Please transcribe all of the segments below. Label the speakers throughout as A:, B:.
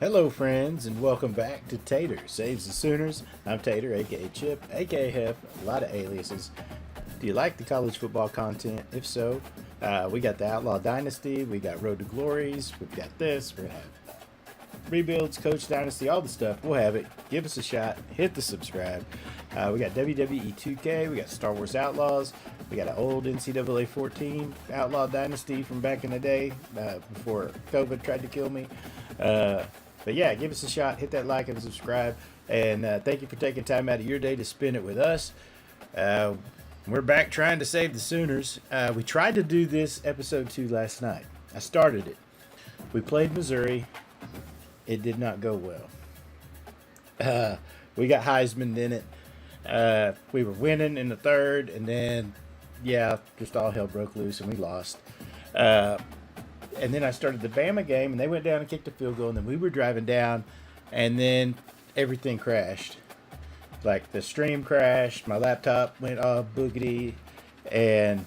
A: Hello, friends, and welcome back to Tater Saves the Sooners. I'm Tater, aka Chip, aka Hef, a lot of aliases. Do you like the college football content? If so, we got the Outlaw Dynasty, we got Road to Glories, we've got this, we're gonna have Rebuilds, Coach Dynasty, all the stuff. We'll have it. Give us a shot. Hit the subscribe. We got WWE 2K, we got Star Wars Outlaws, we got an old NCAA 14 Outlaw Dynasty from back in the day, before COVID tried to kill me. But yeah, give us a shot, hit that like and subscribe, and thank you for taking time out of your day to spend it with us. We're back trying to save the Sooners. We tried to do this episode 2 last night. I started it. We played Missouri. It did not go well. We got Heisman in it. We were winning in the third, and then, yeah, just all hell broke loose, and we lost. And then I started the Bama game, and they went down and kicked a field goal, and then we were driving down, and then everything crashed. Like, the stream crashed, my laptop went all boogity, and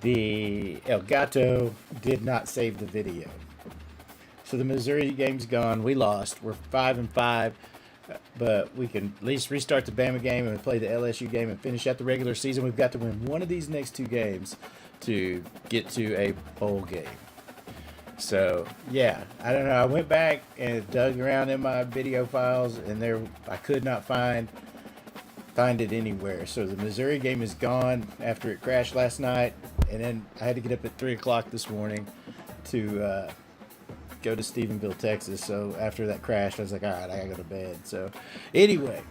A: the Elgato did not save the video. So the Missouri game's gone. We lost. We're 5-5, but we can at least restart the Bama game and play the LSU game and finish out the regular season. We've got to win one of these next 2 games to get to a bowl game. So yeah, I don't know. I went back and dug around in my video files, and I could not find it anywhere. So the Missouri game is gone after it crashed last night, and then I had to get up at 3 o'clock this morning to go to Stephenville, Texas. So after that crash, I was like, all right, I gotta go to bed. So anyway,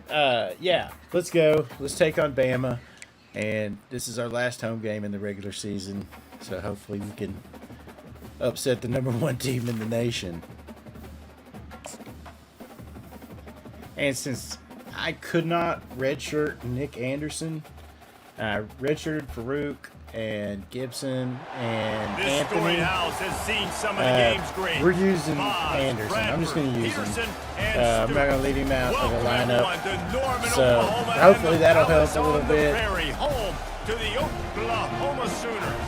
A: yeah, let's go. Let's take on Bama. And this is our last home game in the regular season, so hopefully we can upset the #1 team in the nation. And since I could not redshirt Nick Anderson, I redshirted Farouk and Gibson and
B: this
A: Anthony.
B: House has seen some of the game's great.
A: We're using Anderson. I'm just going to use him. I'm not going to leave him out of the lineup. So hopefully that'll help a little bit.
B: Home to the Oklahoma Sooners.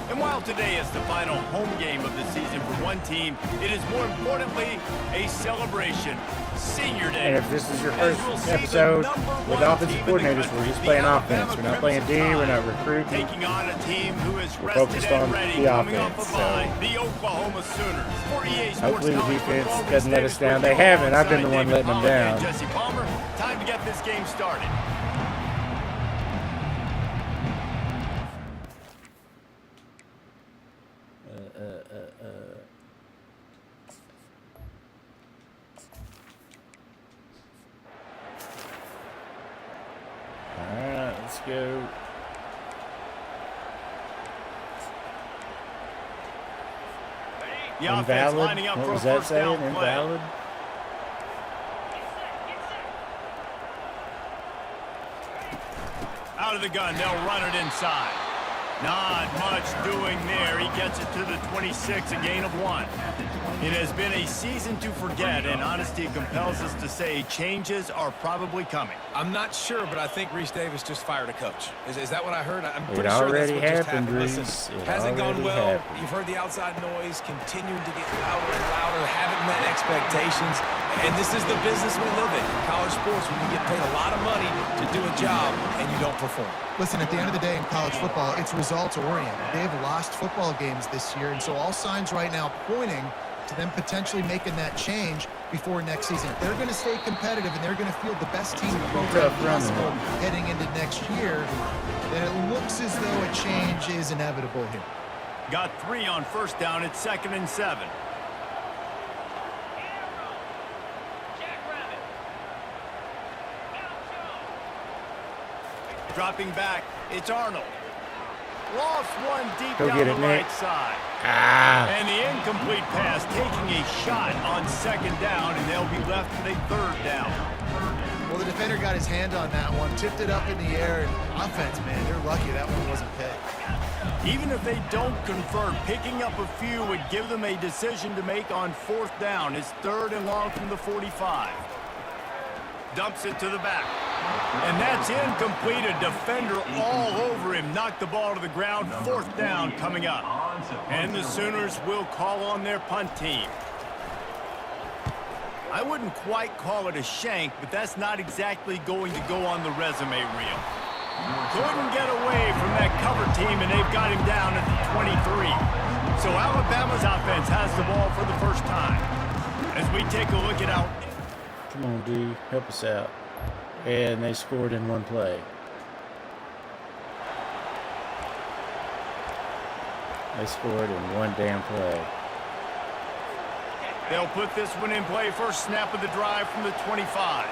B: And while today is the final home game of the season for one team, it is more importantly a celebration. Senior Day.
A: And if this is your first episode with offensive coordinators, we're just playing offense. We're not playing D. We're not recruiting.
B: Taking on a team who is
A: focused on the offense. So
B: the Oklahoma Sooners.
A: Hopefully the defense doesn't let us down. They haven't. I've been the one letting them down.
B: Jesse Palmer, time to get this game started.
A: Alright, let's go. Invalid? What was that saying? Invalid?
B: Out of the gun, they'll run it inside. Not much doing there. He gets it to the 26, a gain of 1. It has been a season to forget, and honesty compels us to say changes are probably coming.
C: I'm not sure, but I think Reese Davis just fired a coach. Is that what I heard? I'm
A: It
C: pretty sure that's
A: already
C: what just
A: happened,
C: happened.
A: Reese.
C: Listen,
A: It
C: hasn't gone
A: already
C: well.
A: happened.
C: You've heard the outside noise, continuing to get louder and louder, haven't met expectations. And this is the business we live in. College sports, when you get paid a lot of money to do a job and you don't perform.
D: Listen, at the end of the day in college football, it's results-oriented. They have lost football games this year, and so all signs right now pointing to them potentially making that change before next season. If they're going to stay competitive and they're going to field the best team program possible heading into next year, then it looks as though a change is inevitable here.
B: Got 3 on first down. It's 2nd and 7. Dropping back, it's Arnold. Lost one deep
A: Go
B: down
A: get
B: the
A: it,
B: right
A: Nick.
B: side. And the incomplete pass taking a shot on 2nd down, and they'll be left with a 3rd down.
D: Well, the defender got his hand on that one, tipped it up in the air, and offense, man, they're lucky that one wasn't picked.
B: Even if they don't convert, picking up a few would give them a decision to make on 4th down. It's 3rd and long from the 45. Dumps it to the back. And that's incomplete. A defender all over him. Knocked the ball to the ground. 4th down coming up. And the Sooners will call on their punt team. I wouldn't quite call it a shank, but that's not exactly going to go on the resume reel. Couldn't get away from that cover team, and they've got him down at the 23. So Alabama's offense has the ball for the first time. As we take a look at our...
A: Come on, D. Help us out. And they scored in one play. They scored in one damn play.
B: They'll put this one in play. First snap of the drive from the 25.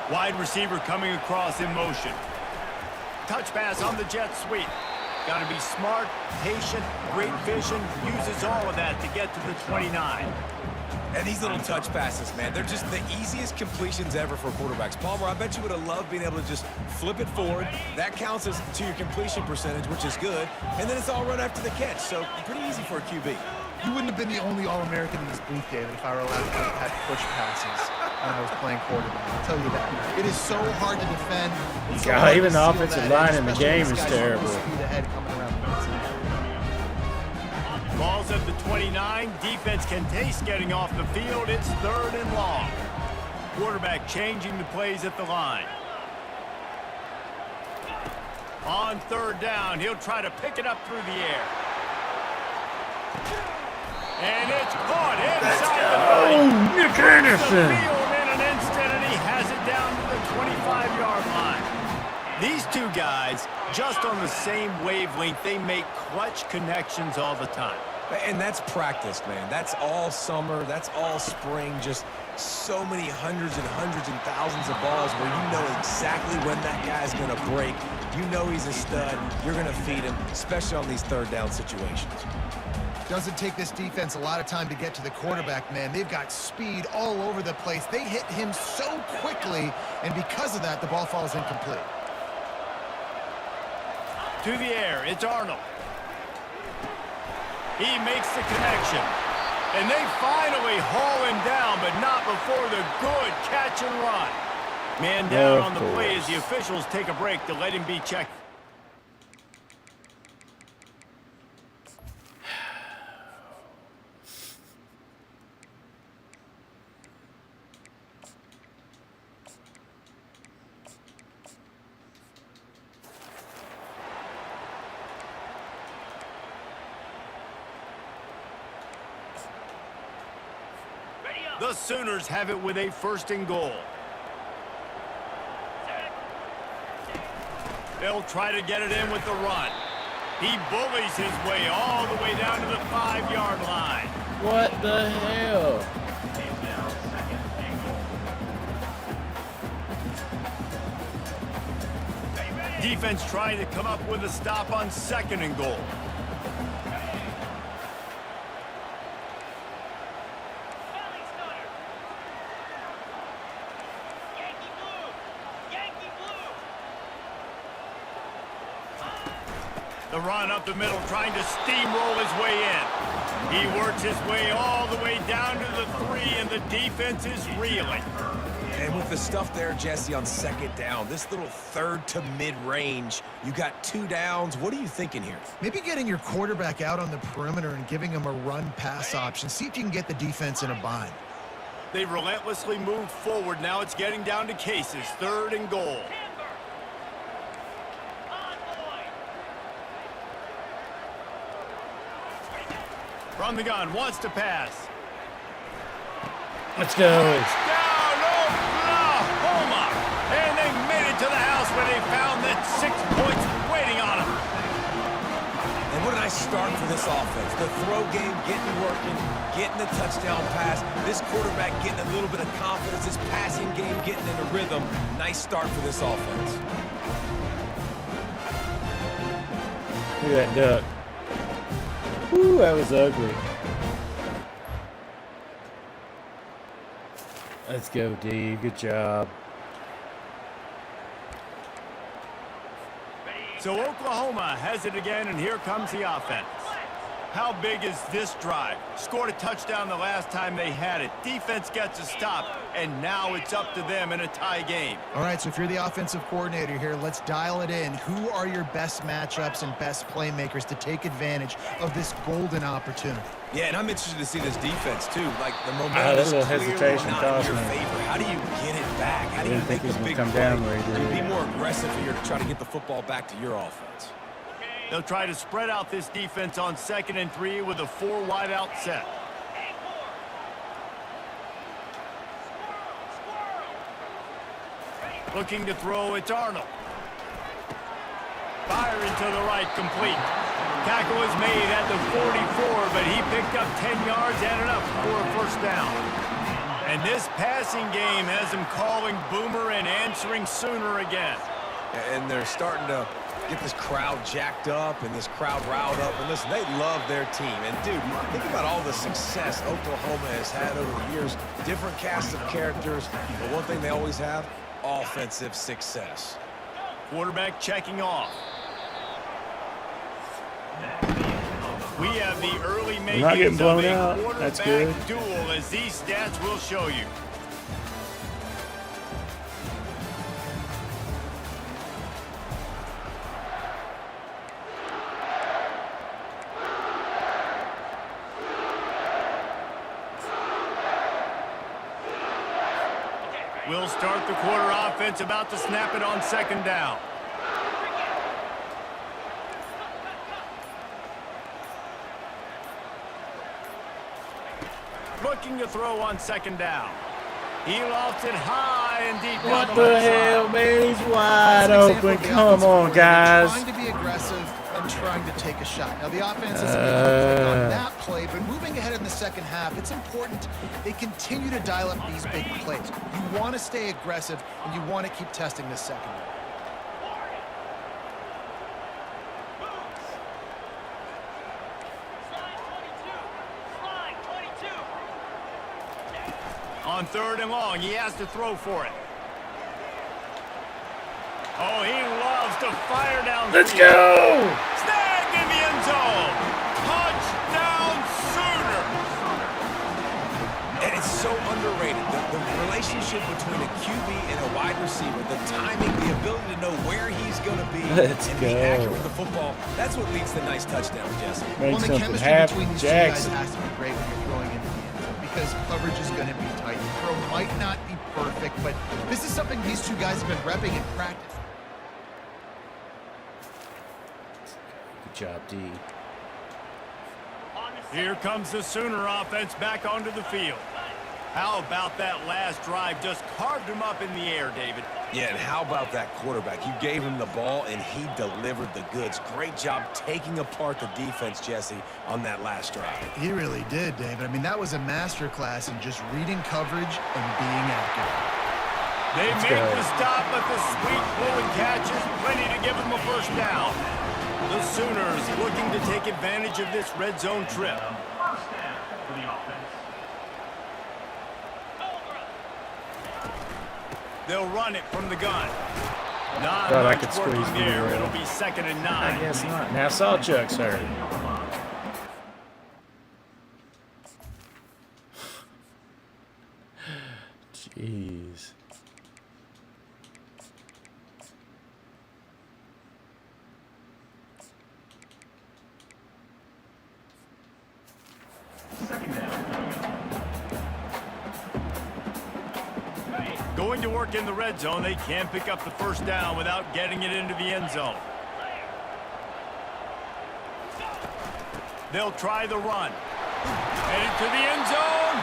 B: Wide receiver coming across in motion. Touch pass on the jet sweep. Got to be smart, patient, great vision. Uses all of that to get to the 29.
C: And these little touch passes, man, they're just the easiest completions ever for quarterbacks. Palmer, I bet you would have loved being able to just flip it forward. That counts as to your completion percentage, which is good. And then it's all run after the catch, so pretty easy for a QB.
D: You wouldn't have been the only All-American in this booth, David, if I were allowed to have push passes when I was playing quarterback. I'll tell you that. It is so hard to defend. It's so hard
A: even
D: to
A: the
D: seal
A: offensive
D: that
A: line
D: edge,
A: in the
D: especially
A: game
D: when
A: is
D: this guy's
A: terrible.
D: full speed ahead coming around the outside.
B: Ball's at the 29. Defense can taste getting off the field. It's 3rd and long. Quarterback changing the plays at the line. On 3rd down, he'll try to pick it up through the air. And it's caught inside the 30.
A: Oh, Nick
B: The
A: Anderson.
B: field in an instant, and he has it down to the 25-yard line. These two guys, just on the same wavelength, they make clutch connections all the time.
C: And that's practice, man. That's all summer. That's all spring. Just so many hundreds and thousands of balls where you know exactly when that guy's going to break. You know he's a stud. You're going to feed him, especially on these 3rd down situations.
D: Doesn't take this defense a lot of time to get to the quarterback, man. They've got speed all over the place. They hit him so quickly, and because of that, the ball falls incomplete.
B: To the air, it's Arnold. He makes the connection. And they finally haul him down, but not before the good catch and run. Man down on the play as the officials take a break to let him be checked. The Sooners have it with a 1st and goal. They'll try to get it in with the run. He bullies his way all the way down to the 5-yard line.
A: What the hell?
B: Defense trying to come up with a stop on 2nd and goal. The run up the middle, trying to steamroll his way in. He works his way all the way down to the 3, and the defense is reeling.
C: And with the stuff there, Jesse, on 2nd down, this little 3rd to mid-range, you got 2 downs. What are you thinking here?
D: Maybe getting your quarterback out on the perimeter and giving him a run-pass option. See if you can get the defense in a bind.
B: They've relentlessly moved forward. Now it's getting down to cases. 3rd and goal. From the gun, wants to pass.
A: Let's go.
B: Down Oklahoma! And they made it to the house where they found that 6 points waiting on them.
C: And what a nice start for this offense. The throw game getting working, getting the touchdown pass. This quarterback getting a little bit of confidence. This passing game getting in a rhythm. Nice start for this offense.
A: Look at that duck. Ooh, that was ugly. Let's go, D. Good job.
B: So Oklahoma has it again, and here comes the offense. How big is this drive? Scored a touchdown the last time they had it. Defense gets a stop, and now it's up to them in a tie game.
D: All right, so if you're the offensive coordinator here, let's dial it in. Who are your best matchups and best playmakers to take advantage of this golden opportunity?
C: Yeah, and I'm interested to see this defense, too. Like, the momentum is
A: little
C: clearly
A: hesitation
C: not
A: cost
C: in your
A: me.
C: favor. How do you get it back? How do you
A: didn't think
C: make
A: he
C: the
A: was
C: big
A: gonna come
C: play?
A: down where he did.
C: You be more aggressive here to try to get the football back to your offense.
B: They'll try to spread out this defense on 2nd and 3 with a 4 wide out set. Looking to throw, it's Arnold. Firing to the right, complete. Tackle is made at the 44, but he picked up 10 yards and enough for a first down. And this passing game has him calling Boomer and answering Sooner again.
C: And they're starting to get this crowd jacked up and this crowd riled up. And listen, they love their team. And, dude, think about all the success Oklahoma has had over the years. Different casts of characters. But one thing they always have, offensive success.
B: Quarterback checking off. We have the early
A: not getting
B: makings
A: blown
B: of a
A: out.
B: quarterback
A: That's good.
B: duel, as these stats will show you. We'll start the quarter offense, about to snap it on 2nd down. Looking to throw on 2nd down. He lofts it high and deep.
A: What the hell, man? He's wide open. Come on, guys.
D: Trying to be aggressive and trying to take a shot. Now, the offense isn't on that play, but moving ahead in the second half, it's important they continue to dial up these big plays. You want to stay aggressive, and you want to keep testing this secondary.
B: On 3rd and long, he has to throw for it. Oh, he loves to fire down.
A: Let's go!
B: Snagged in the end zone. Touchdown, Sooners.
C: And it's so underrated. The relationship between a QB and a wide receiver, the timing, the ability to know where he's going to be
A: Let's
C: and
A: go.
C: be accurate with the football, that's what leads to nice touchdowns, Jesse.
A: Make
D: Well, the
A: something
D: chemistry
A: happen,
D: between these two guys
A: Jackson.
D: has to be great when you're throwing into the end zone because coverage is going to be tight. The throw might not be perfect, but this is something these two guys have been repping in practice.
A: Good job, D.
B: Here comes the Sooner offense back onto the field. How about that last drive? Just carved him up in the air, David.
C: Yeah, and how about that quarterback? You gave him the ball, and he delivered the goods. Great job taking apart the defense, Jesse, on that last drive.
D: He really did, David. I mean, that was a masterclass in just reading coverage and being accurate.
B: They
A: Let's
B: make
A: go.
B: the stop, but the sweet pulling catch is plenty to give them a first down. The Sooners looking to take advantage of this red zone trip. They'll run it from the gun. Not
A: Thought I
B: much
A: could
B: working
A: squeeze through
B: there.
A: there.
B: It'll be 2nd and 9.
A: I guess not. Now Sawchuck's hurt. Jeez.
B: Going to work in the red zone. They can pick up the first down without getting it into the end zone. They'll try the run. Headed to the end zone.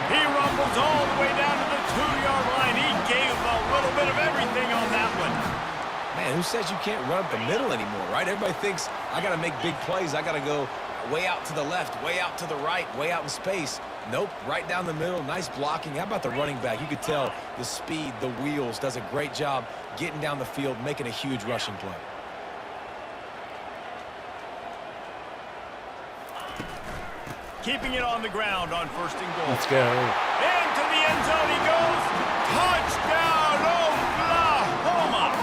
B: He rumbles all the way down to the 2-yard line. He gave a little bit of everything on that one.
C: Man, who says you can't run up the middle anymore, right? Everybody thinks, I got to make big plays. I got to go way out to the left, way out to the right, way out in space. Nope, right down the middle, nice blocking. How about the running back? You could tell the speed, the wheels, does a great job getting down the field, making a huge rushing play.
B: Keeping it on the ground on 1st and goal.
A: Let's go.
B: Into the end zone he goes. Touchdown, Oklahoma.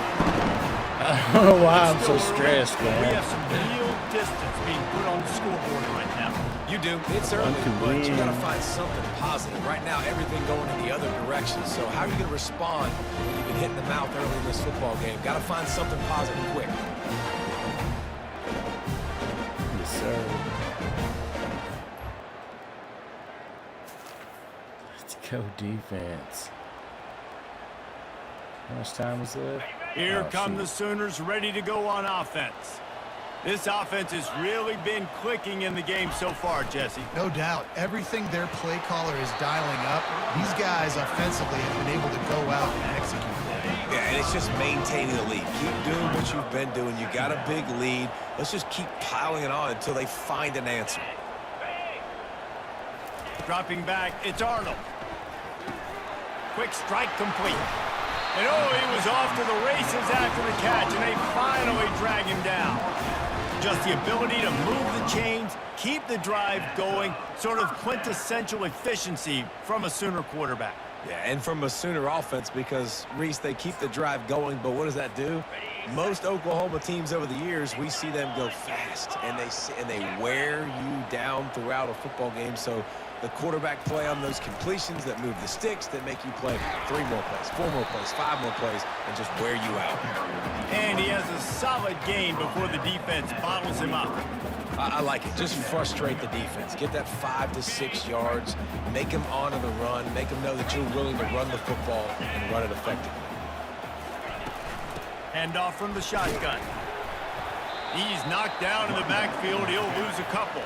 A: I don't know why I'm so stressed,
B: We
A: man.
B: have some real distance being put on the scoreboard right
C: You do. It's early, but you got to find something positive. Right now, everything going in the other direction. So how are you going to respond when you've been hit in the mouth early in this football game? Got to find something positive quick.
A: Yes, sir. Let's go defense. How much time is left?
B: Here come the Sooners ready to go on offense. This offense has really been clicking in the game so far, Jesse.
D: No doubt. Everything their play caller is dialing up, these guys offensively have been able to go out and execute.
C: Yeah, and it's just maintaining the lead. Keep doing what you've been doing. You got a big lead. Let's just keep piling it on until they find an answer.
B: Dropping back, it's Arnold. Quick strike complete. And oh, he was off to the races after the catch, and they finally drag him down. Just the ability to move the chains, keep the drive going, sort of quintessential efficiency from a Sooner quarterback.
C: Yeah, and from a Sooner offense because, Reese, they keep the drive going, but what does that do? Most Oklahoma teams over the years, we see them go fast, and they wear you down throughout a football game. So the quarterback play on those completions that move the sticks, that make you play 3 more plays, 4 more plays, 5 more plays, and just wear you out.
B: And he has a solid gain before the defense bottles him up.
C: I like it. Just frustrate the defense. Get that 5 to 6 yards. Make them honor the run. Make them know that you're willing to run the football and run it effectively.
B: Hand off from the shotgun. He's knocked down in the backfield. He'll lose a couple.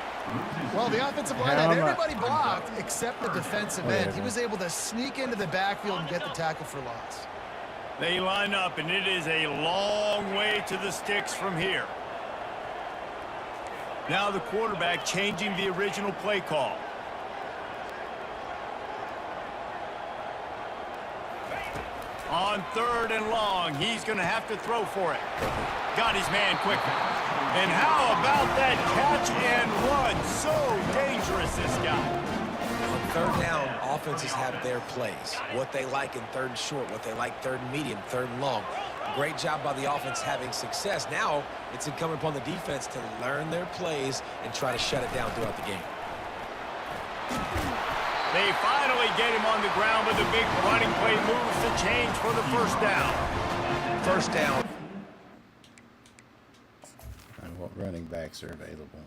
D: Well, the offensive line had everybody blocked except the defensive end. He was able to sneak into the backfield and get the tackle for loss.
B: They line up, and it is a long way to the sticks from here. Now the quarterback changing the original play call. On 3rd and long, he's going to have to throw for it. Got his man quickly. And how about that catch and run? So dangerous, this guy.
C: On 3rd down, offenses have their plays. What they like in 3rd and short, what they like 3rd and medium, 3rd and long. Great job by the offense having success. Now it's incumbent upon the defense to learn their plays and try to shut it down throughout the game.
B: They finally get him on the ground with a big running play, moves the change for the 1st down.
C: 1st down.
A: And what running backs are available?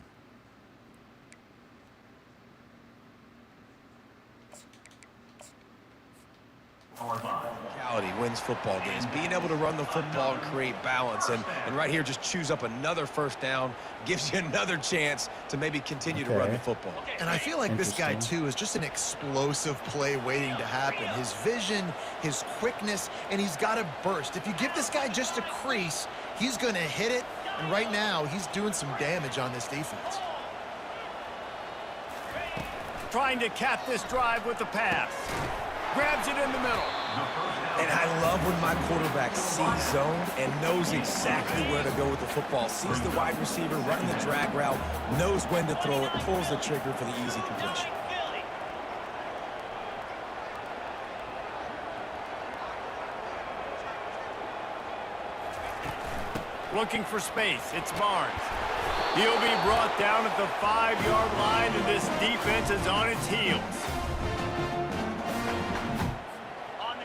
C: Wins football games. Being able to run the football and create balance. And right here, just choose up another 1st down. Gives you another chance to maybe continue to run the football.
D: And I feel like this guy, too, is just an explosive play waiting to happen. His vision, his quickness, and he's got a burst. If you give this guy just a crease, he's going to hit it. And right now, he's doing some damage on this defense.
B: Trying to cap this drive with the pass. Grabs it in the middle.
C: And I love when my quarterback sees zone and knows exactly where to go with the football. Sees the wide receiver running the drag route, knows when to throw it, pulls the trigger for the easy completion.
B: Looking for space. It's Barnes. He'll be brought down at the 5-yard line, and this defense is on its heels.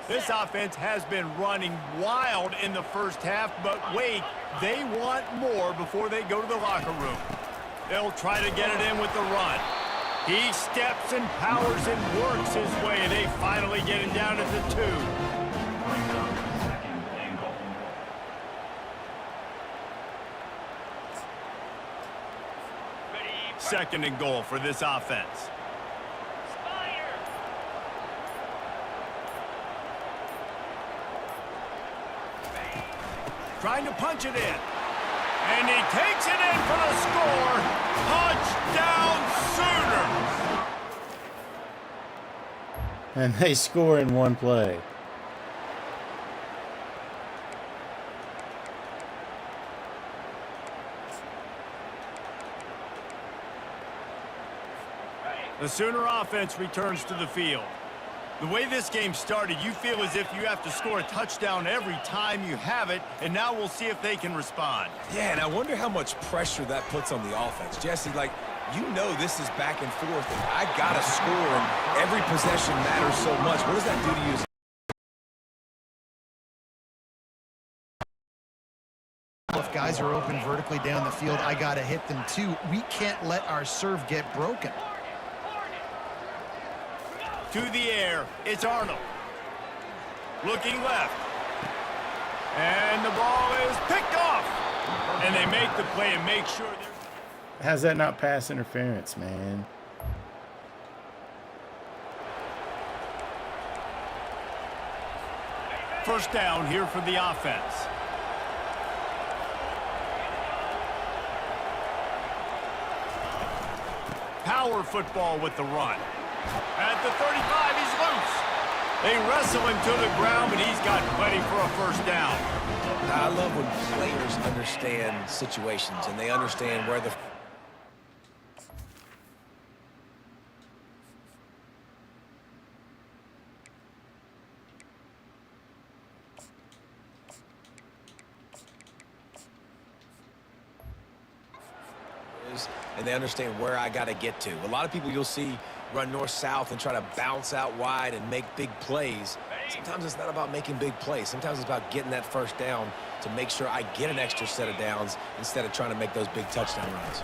B: This offense has been running wild in the 1st half, but wait, they want more before they go to the locker room. They'll try to get it in with the run. He steps and powers and works his way. They finally get him down at the 2. 2nd and goal for this offense. Trying to punch it in. And he takes it in for the score. Touchdown, Sooners!
A: And they score in one play.
B: The Sooner offense returns to the field. The way this game started, you feel as if you have to score a touchdown every time you have it, and now we'll see if they can respond.
C: Yeah, and I wonder how much pressure that puts on the offense. Jesse, like, You know this is back and forth, and I got to score, and every possession matters so much. What does that do to you?
D: If guys are open vertically down the field, I got to hit them too. We can't let our serve get broken.
B: To the air, it's Arnold. Looking left. And the ball is picked off. And they make the play and make sure they're...
A: How's that not pass interference, man?
B: First down here for the offense. Power football with the run. At the 35, he's loose. They wrestle him to the ground, but he's got plenty for a first down.
C: I love when players understand situations and they understand where the... and they understand where I got to get to. A lot of people you'll see run north-south and try to bounce out wide and make big plays. Sometimes it's not about making big plays. Sometimes it's about getting that first down to make sure I get an extra set of downs instead of trying to make those big touchdown runs.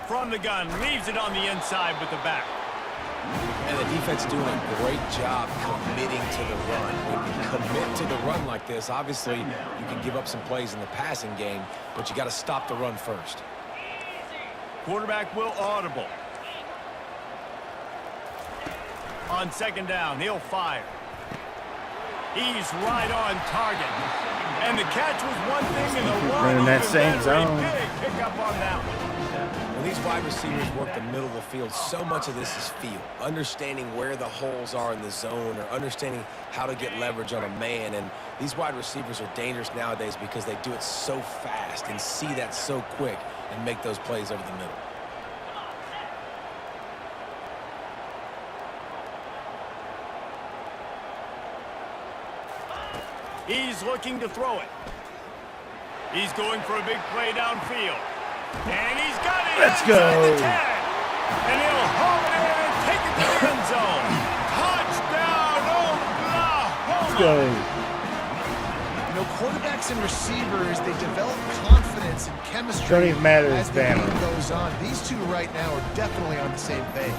B: From the gun, leaves it on the inside with the back.
C: And the defense doing a great job committing to the run. When you commit to the run like this, obviously you can give up some plays in the passing game, but you got to stop the run first.
B: Quarterback will audible. On second down, he'll fire. He's right on target. And the catch was one thing, and the run
A: in that same
B: a
A: zone.
B: big pick up on that one.
C: When these wide receivers work the middle of the field, so much of this is feel. Understanding where the holes are in the zone or understanding how to get leverage on a man. And these wide receivers are dangerous nowadays because they do it so fast and see that so quick and make those plays over the middle.
B: He's looking to throw it. He's going for a big play downfield. And he's got it.
A: Let's
B: inside
A: go.
B: the 10. And he'll haul it in and take it to the end zone. Touchdown, Oklahoma.
A: Let's go.
D: You know, quarterbacks and receivers, they develop confidence and chemistry.
A: Don't even matter
D: as
A: it's
D: the
A: Bama.
D: game goes on. These two right now are definitely on the same page.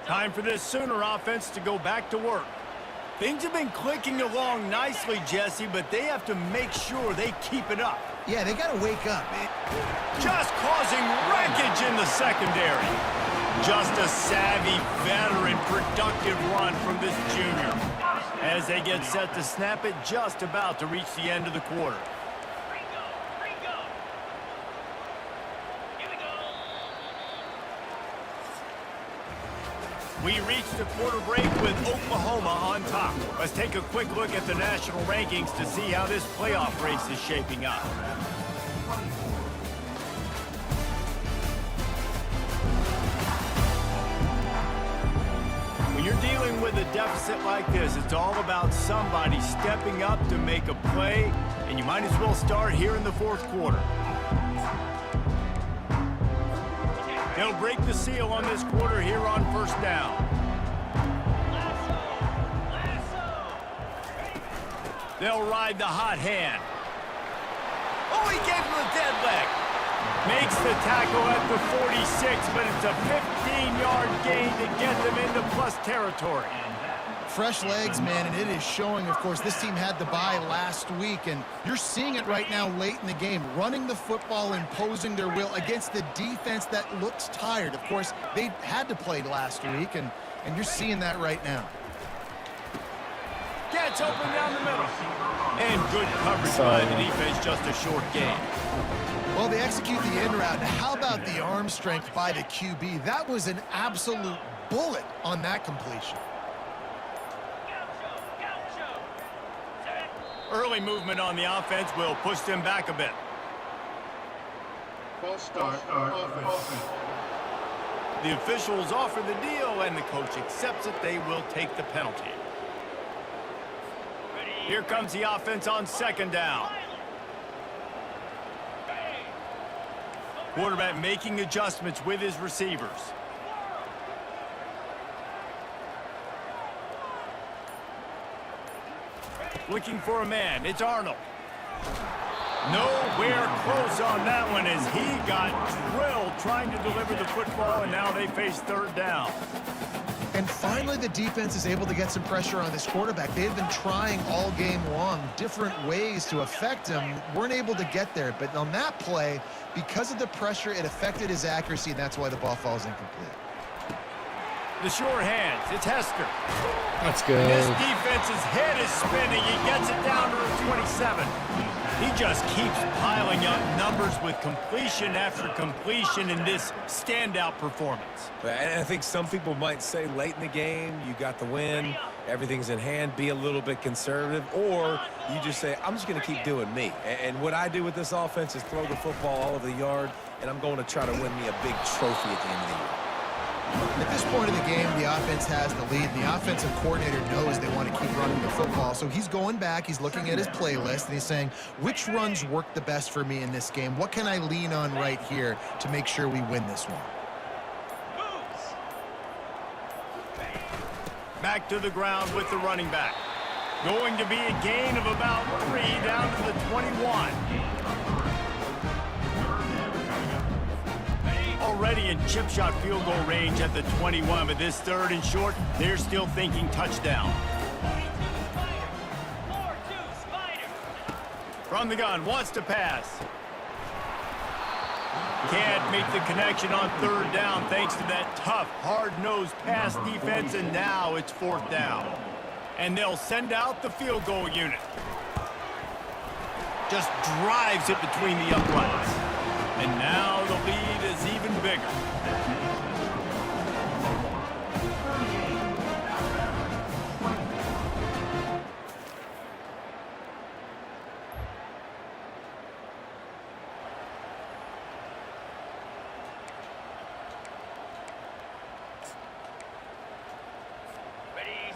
B: Time for this Sooner offense to go back to work. Things have been clicking along nicely, Jesse, but they have to make sure they keep it up.
D: Yeah, they got to wake up.
B: Just causing wreckage in the secondary. Just a savvy, veteran, productive run from this junior. As they get set to snap it, just about to reach the end of the quarter. We reached the quarter break with Oklahoma on top. Let's take a quick look at the national rankings to see how this playoff race is shaping up. When you're dealing with a deficit like this, it's all about somebody stepping up to make a play, and you might as well start here in the fourth quarter. They'll break the seal on this quarter here on first down. They'll ride the hot hand. Oh, he gave him a dead leg. Makes the tackle at the 46, but it's a 15-yard gain to get them into plus territory.
D: Fresh legs, man, and it is showing, of course. This team had the bye last week, and you're seeing it right now late in the game, running the football, imposing their will against the defense that looks tired. Of course, they had to play last week, and you're seeing that right now.
B: Gets open down the middle. And good coverage by the defense, just a short gain.
D: Well, they execute the in route. How about the arm strength by the QB? That was an absolute bullet on that completion.
B: Early movement on the offense will push them back a bit.
E: False start offense.
B: The officials offer the deal, and the coach accepts it. They will take the penalty. Here comes the offense on second down. Quarterback making adjustments with his receivers. Looking for a man. It's Arnold. Nowhere close on that one as he got drilled trying to deliver the football, and now they face third down.
D: And finally, the defense is able to get some pressure on this quarterback. They've been trying all game long different ways to affect him. Weren't able to get there. But on that play, because of the pressure, it affected his accuracy, and that's why the ball falls incomplete.
B: The short hands. It's Hester.
A: That's good.
B: This defense's head is spinning. He gets it down to the 27. He just keeps piling up numbers with completion after completion in this standout performance.
C: And I think some people might say late in the game, you got the win, everything's in hand, be a little bit conservative, or you just say, I'm just going to keep doing me. And what I do with this offense is throw the football all over the yard, and I'm going to try to win me a big trophy at the end of the year.
D: At this point of the game, the offense has the lead, and the offensive coordinator knows they want to keep running the football. So he's going back, he's looking at his playlist, and he's saying, which runs work the best for me in this game? What can I lean on right here to make sure we win this one?
B: Back to the ground with the running back. Going to be a gain of about 3 down to the 21. Already in chip shot field goal range at the 21, but this third and short, they're still thinking touchdown. From the gun, wants to pass. Can't make the connection on third down thanks to that tough, hard-nosed pass defense, and now it's fourth down. And they'll send out the field goal unit. Just drives it between the uprights. And now the lead is even bigger.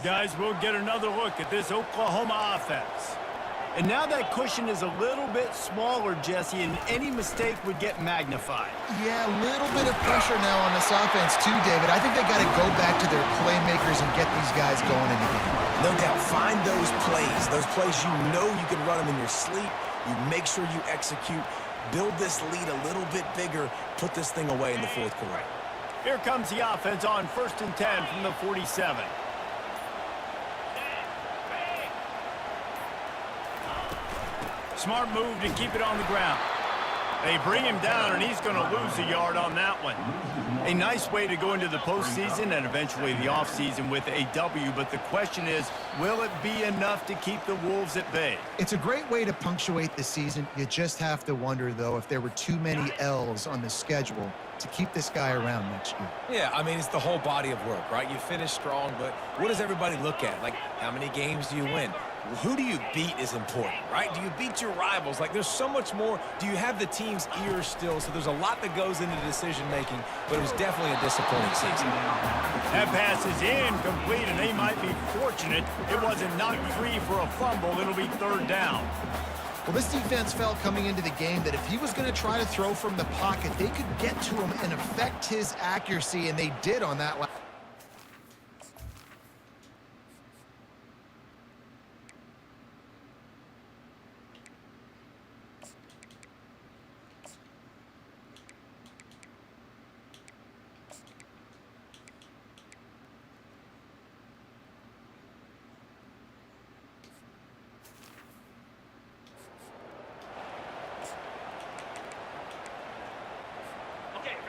B: Guys, we'll get another look at this Oklahoma offense. And now that cushion is a little bit smaller, Jesse, and any mistake would get magnified.
D: Yeah, a little bit of pressure now on this offense too, David. I think they got to go back to their playmakers and get these guys going in the game.
C: No doubt, find those plays you know you can run them in your sleep. You make sure you execute. Build this lead a little bit bigger. Put this thing away in the fourth quarter.
B: Here comes the offense on 1st and 10 from the 47. Smart move to keep it on the ground. They bring him down, and he's going to lose a yard on that one. A nice way to go into the postseason and eventually the offseason with a W, but the question is, will it be enough to keep the Wolves at bay?
D: It's a great way to punctuate the season. You just have to wonder, though, if there were too many L's on the schedule to keep this guy around next year.
C: Yeah, I mean, it's the whole body of work, right? You finish strong, but what does everybody look at? Like, how many games do you win? Who do you beat is important, right? Do you beat your rivals? Like, there's so much more. Do you have the team's ears still? So there's a lot that goes into decision-making, but it was definitely a disappointing season.
B: That pass is incomplete, and they might be fortunate it wasn't knocked free for a fumble. It'll be third down.
D: Well, this defense felt coming into the game that if he was going to try to throw from the pocket, they could get to him and affect his accuracy, and they did on that last.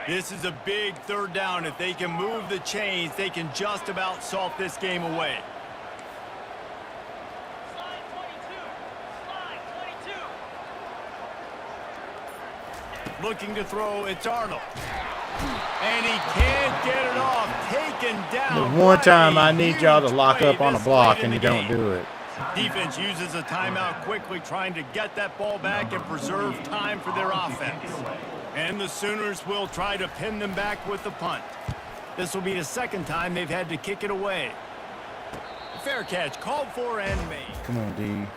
B: This is a big third down. If they can move the chains, they can just about salt this game away.
F: Slide 22.
B: Looking to throw, it's Arnold. And he can't get it off. Taken down.
A: The one time I need y'all to lock up on a block and you don't do it.
B: Defense uses a timeout quickly, trying to get that ball back and preserve time for their offense. And the Sooners will try to pin them back with the punt. This will be the second time they've had to kick it away. Fair catch, called for and made.
A: Come on, D.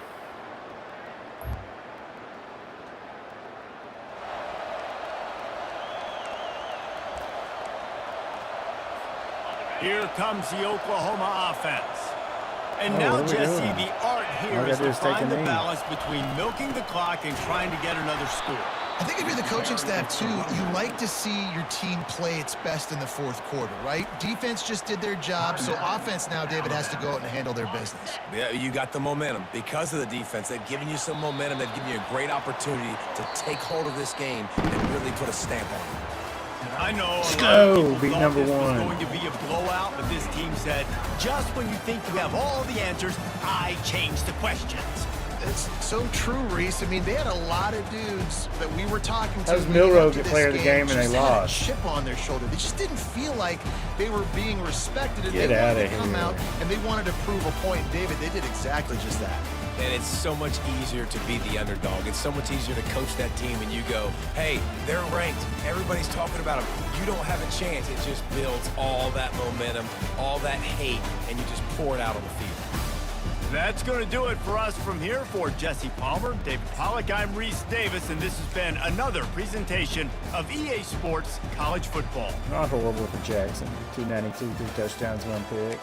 B: Here comes the Oklahoma offense. And now, Jesse, the art here is to find the balance between milking the clock and trying to get another score.
D: I think if you're the coaching staff, too, you like to see your team play its best in the fourth quarter, right? Defense just did their job, so offense now, David, has to go out and handle their business.
C: Yeah, you got the momentum. Because of the defense, they've given you some momentum. They've given you a great opportunity to take hold of this game and really put a stamp on it.
B: I know
A: Let's go, beat number
B: this was
A: one.
B: going to be a blowout, but this team said, just when you think you have all the answers, I change the questions.
D: It's so true, Reese. I mean, they had a lot of dudes that we were talking to.
A: That was Milroe, the
D: this
A: player of the game, and they
D: just had a
A: lost.
D: chip on their shoulder. They just didn't feel like they were being respected. And
A: Get
D: they wanted
A: outta
D: to come
A: here.
D: out and they wanted to prove a point. And David, they did exactly just that.
C: And it's so much easier to be the underdog. It's so much easier to coach that team and you go, hey, they're ranked. Everybody's talking about them. You don't have a chance. It just builds all that momentum, all that hate, and you just pour it out on the field.
B: That's going to do it for us from here. For Jesse Palmer, David Pollack, I'm Reese Davis, and this has been another presentation of EA Sports College Football.
A: Not horrible for Jackson. 292, 3 touchdowns, 1 pick.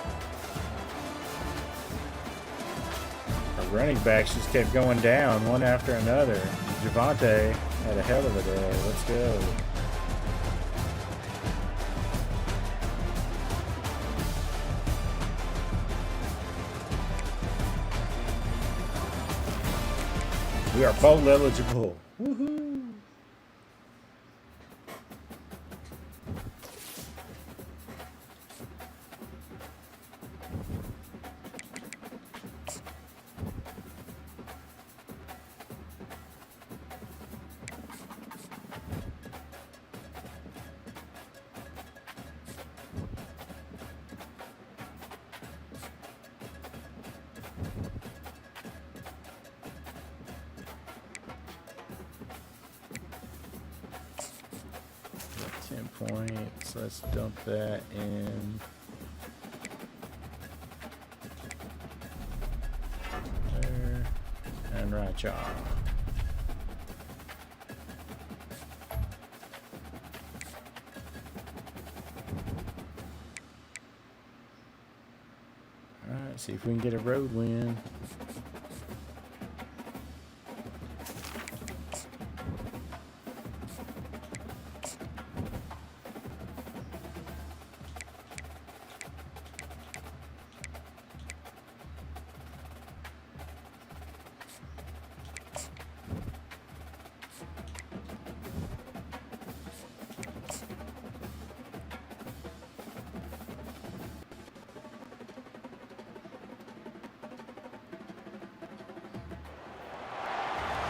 A: Our running backs just kept going down one after another. Javante had a hell of a day. Let's go. We are bowl eligible. Woohoo! Points. Let's dump that in. There. And right jaw. Alright, see if we can get a road win.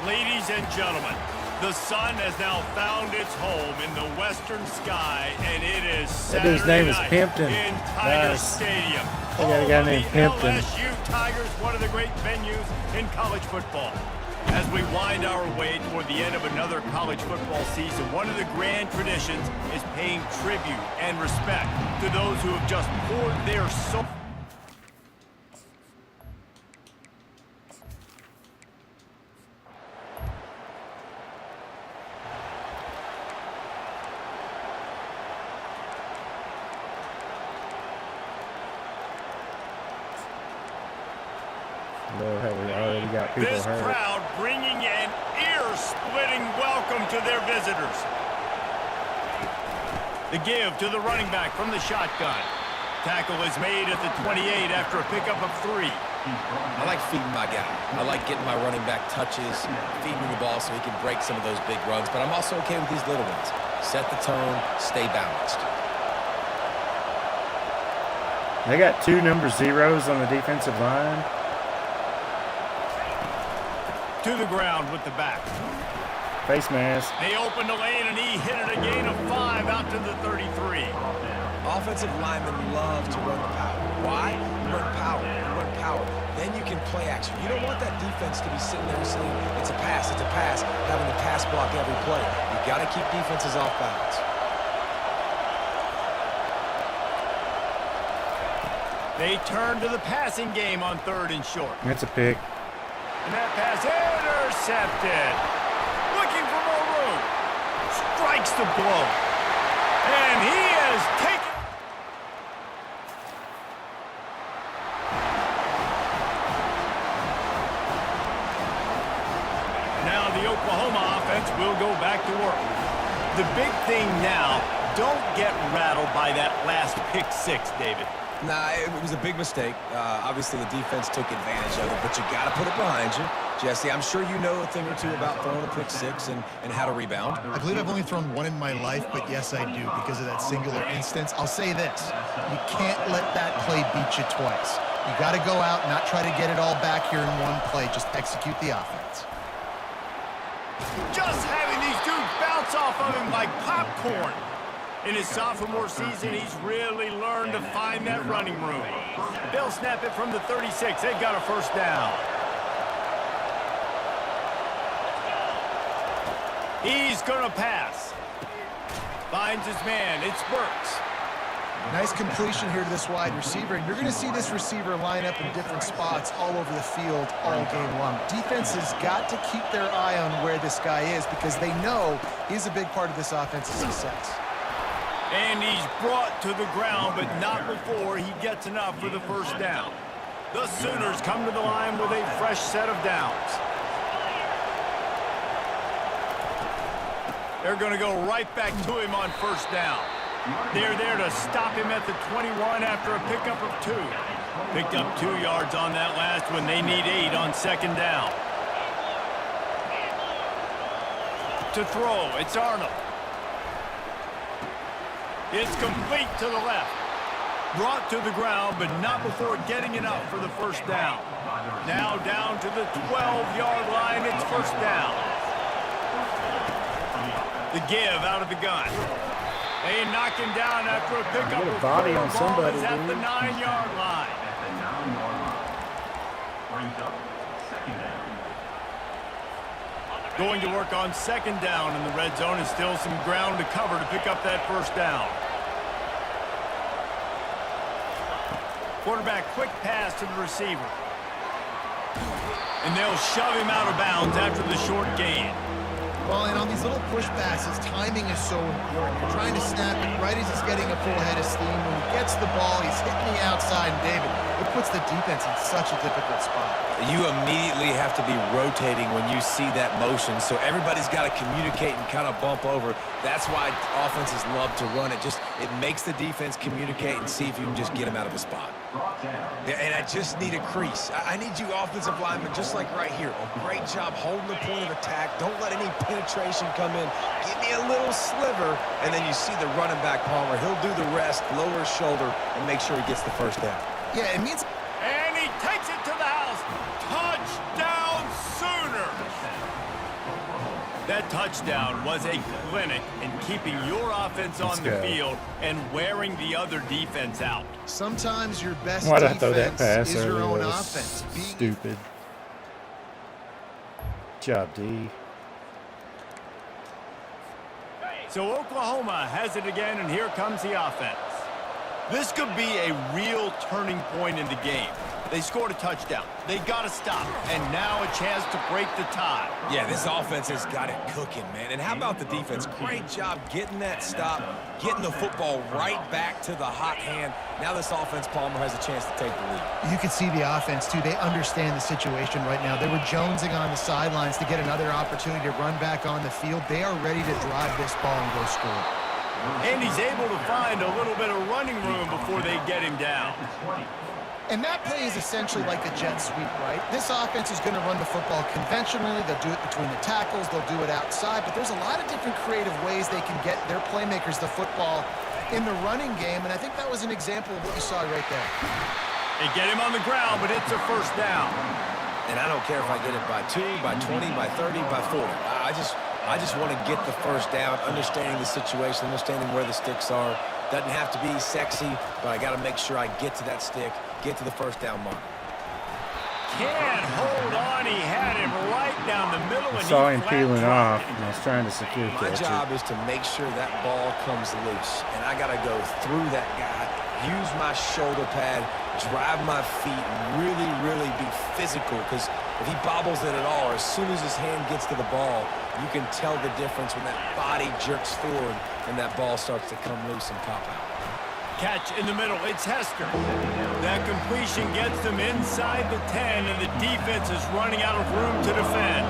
B: Ladies and gentlemen, the sun has now found its home in the western sky, and it is Saturday
A: dude's name is
B: night
A: Pimpton.
B: in Tiger
A: Nice.
B: Stadium.
A: We got a guy
B: Home of
A: named
B: the
A: Pimpton.
B: LSU Tigers, one of the great venues in college football. As we wind our way toward the end of another college football season, one of the grand traditions is paying tribute and respect to those who have just poured their soul.
A: Lord, have we already got people
B: This
A: hurt.
B: crowd bringing an ear-splitting welcome to their visitors. The give to the running back from the shotgun. Tackle is made at the 28 after a pickup of 3.
C: I like feeding my guy. I like getting my running back touches, feeding him the ball so he can break some of those big runs. But I'm also okay with these little ones. Set the tone, stay balanced.
A: They got 2 number 0s on the defensive line.
B: To the ground with the back.
A: Face mask.
B: They opened the lane and he hit it a gain of 5 out to the 33.
C: Offensive linemen love to run the power. Why? run power. You run power. Then you can play action. You don't want that defense to be sitting there saying, it's a pass, having to pass block every play. You got to keep defenses off balance.
B: They turn to the passing game on 3rd and short.
A: That's a pick.
B: And that pass intercepted. Looking for more room. Strikes the blow. And he has taken... Now the Oklahoma offense will go back to work. The big thing now, don't get rattled by that last pick 6, David.
C: Nah, it was a big mistake. Obviously, the defense took advantage of it, but you got to put it behind you. Jesse, I'm sure you know a thing or two about throwing a pick 6 and how to rebound.
D: I believe I've only thrown one in my life, but yes, I do because of that singular instance. I'll say this. You can't let that play beat you twice. You got to go out and not try to get it all back here in one play. Just execute the offense.
B: Just having these dudes bounce off of him like popcorn. In his sophomore season, he's really learned to find that running room. They'll snap it from the 36. They've got a first down. He's going to pass. Finds his man. It's Burks.
D: Nice completion here to this wide receiver. And you're going to see this receiver line up in different spots all over the field all game long. Defense has got to keep their eye on where this guy is because they know he's a big part of this offense's success.
B: And he's brought to the ground, but not before he gets enough for the first down. The Sooners come to the line with a fresh set of downs. They're going to go right back to him on first down. They're there to stop him at the 21 after a pickup of 2. Picked up 2 yards on that last one. They need 8 on second down. To throw, it's Arnold. It's complete to the left. Brought to the ground, but not before getting it up for the first down. Now down to the 12-yard line. It's first down. The give out of the gun. They knock him down after a pickup of
A: body on somebody,
B: at
A: dude.
B: the 9-yard line. Going to work on second down in the red zone is still some ground to cover to pick up that first down. Quarterback quick pass to the receiver. And they'll shove him out of bounds after the short gain.
D: Well, and on these little push passes, timing is so important. You're trying to snap it right as he's getting a full head of steam. When he gets the ball, he's hitting the outside, and David, it puts the defense in such a difficult spot.
C: You immediately have to be rotating when you see that motion, so everybody's got to communicate and kind of bump over. That's why offenses love to run it. It makes the defense communicate and see if you can just get him out of a spot. And I just need a crease. I need you offensive linemen, just like right here. Great job holding the point of attack. Don't let any penetration come in. Give me a little sliver, and then you see the running back, Palmer. He'll do the rest, lower his shoulder, and make sure he gets the first down.
D: Yeah, it means...
B: And he takes it to the house. Touchdown, Sooners! That touchdown was a clinic in keeping your offense on the field and wearing the other defense out.
D: Sometimes your best
A: Why'd I
D: defense
A: throw that pass
D: is your
A: earlier?
D: own
A: That was
D: offense.
A: Stupid. Job, D.
B: So Oklahoma has it again, and here comes the offense. This could be a real turning point in the game. They scored a touchdown. They got to stop, and now a chance to break the tie.
C: Yeah, this offense has got it cooking, man. And how about the defense? Great job getting that stop, getting the football right back to the hot hand. Now this offense, Palmer, has a chance to take the lead.
D: You can see the offense, too. They understand the situation right now. They were jonesing on the sidelines to get another opportunity to run back on the field. They are ready to drive this ball and go score.
B: And he's able to find a little bit of running room before they get him down.
D: And that play is essentially like the jet sweep, right? This offense is going to run the football conventionally. They'll do it between the tackles. They'll do it outside. But there's a lot of different creative ways they can get their playmakers the football in the running game. And I think that was an example of what you saw right there.
B: They get him on the ground, but it's a first down.
C: And I don't care if I get it by 2, by 20, by 30, by 40. I just want to get the first down, understanding the situation, understanding where the sticks are. Doesn't have to be sexy, but I got to make sure I get to that stick get to the first down mark.
B: Can't hold on. He had him right down the middle.
A: I
B: And
A: saw
B: he
A: him
B: flat
A: peeling
B: dropped
A: off,
B: it.
A: and I was trying to secure
C: My
A: catch
C: job
A: it.
C: is to make sure that ball comes loose, and I got to go through that guy, use my shoulder pad, drive my feet, and really, really be physical, because if he bobbles it at all, or as soon as his hand gets to the ball, you can tell the difference when that body jerks forward and that ball starts to come loose and pop out.
B: Catch in the middle. It's Hester. That completion gets them inside the 10, and the defense is running out of room to defend.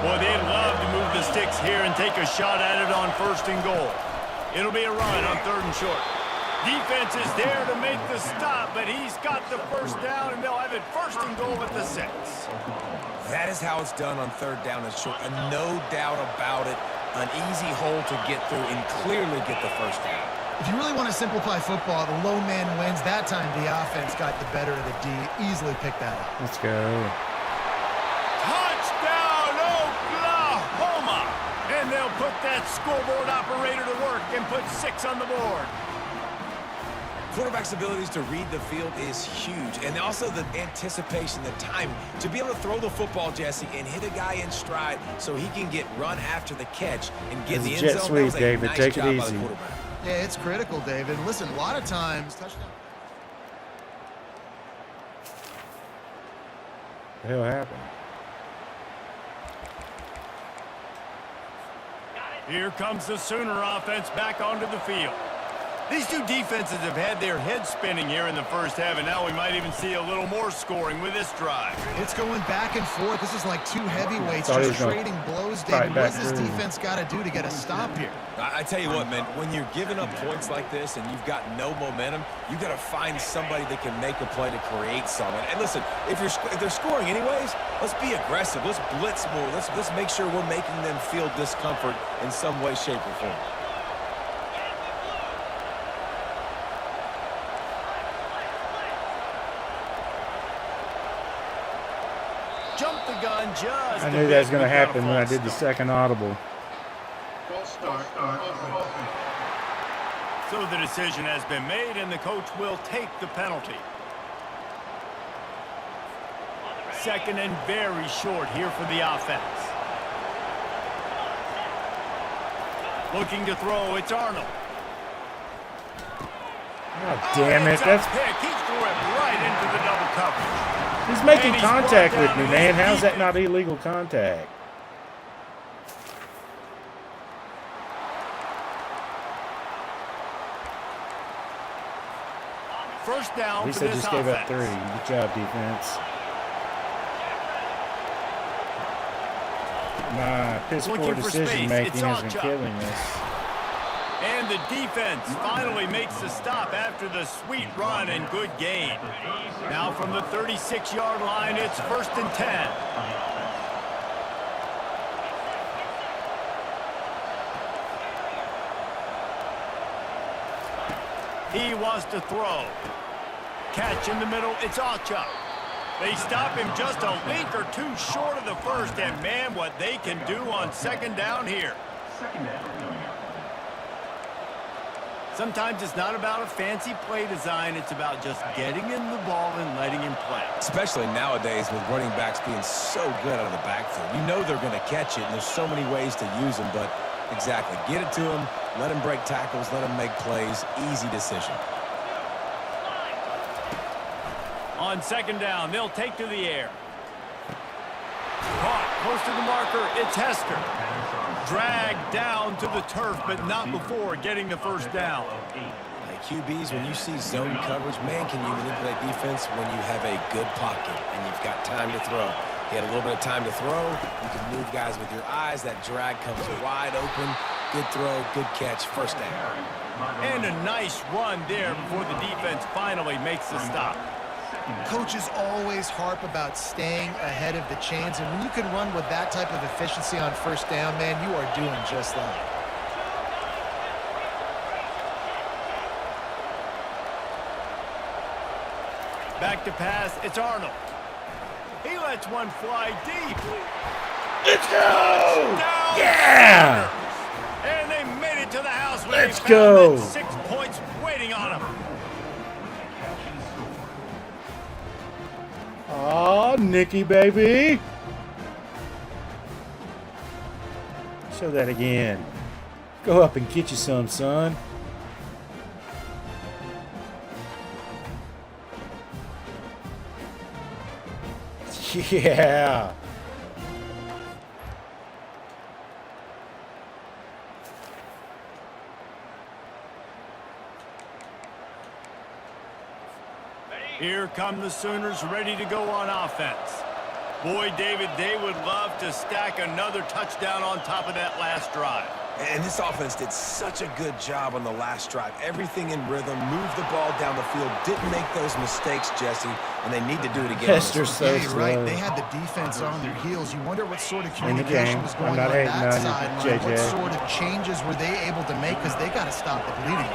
B: Boy, they'd love to move the sticks here and take a shot at it on 1st and goal. It'll be a run on 3rd and short. Defense is there to make the stop, but he's got the first down, and they'll have it 1st and goal at the 6.
C: That is how it's done on 3rd down and short, and no doubt about it, an easy hole to get through and clearly get the first down.
D: If you really want to simplify football, the lone man wins. That time the offense got the better of the D. Easily picked that up.
A: Let's go.
B: Touchdown, Oklahoma! And they'll put that scoreboard operator to work and put 6 on the board.
C: Quarterback's abilities to read the field is huge, and also the anticipation, the time to be able to throw the football, Jesse, and hit a guy in stride so he can get run after the catch and get in the end
A: Jet
C: zone.
A: sweep,
C: That was a
A: David.
C: nice
A: Take it
C: job by the
A: easy.
C: quarterback.
D: Yeah, it's critical, David. Listen, a lot of times, touchdown.
A: What the hell happened?
B: Here comes the Sooner offense back onto the field. These two defenses have had their heads spinning here in the first half, and now we might even see a little more scoring with this drive.
D: It's going back and forth. This is like two heavyweights
A: Thought he
D: just
A: was gonna
D: trading blows,
A: fight
D: David. What
A: back
D: does this
A: through.
D: defense got to do to get a stop here?
C: I tell you what, man, when you're giving up points like this and you've got no momentum, you got to find somebody that can make a play to create something. And listen, if they're scoring anyways, let's be aggressive. Let's blitz more. Let's make sure we're making them feel discomfort in some way, shape, or form.
B: Jump the gun just
A: I
B: a
A: knew
B: bit.
A: that was going to
B: We've got a
A: happen when I
B: false
A: did the
B: start.
A: second audible.
E: False start. Offense.
B: So the decision has been made, and the coach will take the penalty. 2nd and very short here for the offense. Looking to throw, it's Arnold.
A: Oh, damn it.
B: It's a
A: That's
B: pick. He threw it right into the double coverage.
A: He's making
B: And he's
A: contact
B: brought
A: with
B: down
A: me,
B: in
A: man.
B: his
A: How's that
B: defense.
A: not illegal contact?
B: First down
A: At least
B: for
A: I
B: this
A: just gave up
B: offense.
A: 3. Good job, defense. My piss poor
B: Looking for
A: decision
B: space.
A: making
B: It's
A: has been
B: Alchuk.
A: killing us.
B: And the defense finally makes the stop after the sweet run and good gain. Now from the 36-yard line, it's 1st and 10. He wants to throw. Catch in the middle, it's Alchuk. They stop him just a link or two short of the first, and man, what they can do on 2nd down here. Sometimes it's not about a fancy play design, it's about just getting him the ball and letting him play.
C: Especially nowadays with running backs being so good out of the backfield. You know they're going to catch it, and there's so many ways to use them, but exactly. Get it to him, let him break tackles, let him make plays. Easy decision.
B: On 2nd down, they'll take to the air. Caught close to the marker, it's Hester. Dragged down to the turf, but not before getting the first down.
C: Like QBs, when you see zone coverage, man, can you manipulate defense when you have a good pocket and you've got time to throw. He had a little bit of time to throw. You can move guys with your eyes. That drag comes wide open. Good throw, good catch, first down.
B: And a nice run there before the defense finally makes the stop.
D: Coaches always harp about staying ahead of the chains, and when you can run with that type of efficiency on 1st down, man, you are doing just that.
B: Back to pass, it's Arnold. He lets one fly deep.
A: Let's go!
B: Down
A: Yeah!
B: and they made it to the house when
A: Let's
B: they found
A: go.
B: that 6 points waiting on them.
A: Oh, Nicky, baby. Show that again. Go up and get you some, son. Yeah.
B: Here come the Sooners ready to go on offense. Boy, David, they would love to stack another touchdown on top of that last drive.
C: And this offense did such a good job on the last drive. Everything in rhythm, moved the ball down the field, didn't make those mistakes, Jesse, and they need to do it again.
A: Hester's so
D: Yeah, you're
A: slow.
D: right. They had the defense on their heels. You wonder what sort of
A: In the
D: communication
A: game.
D: was
A: I'm
D: going
A: not
D: on
A: hating
D: that
A: on you,
D: sideline. What
A: JJ.
D: sort of changes were they able to make? Because they got to stop the bleeding.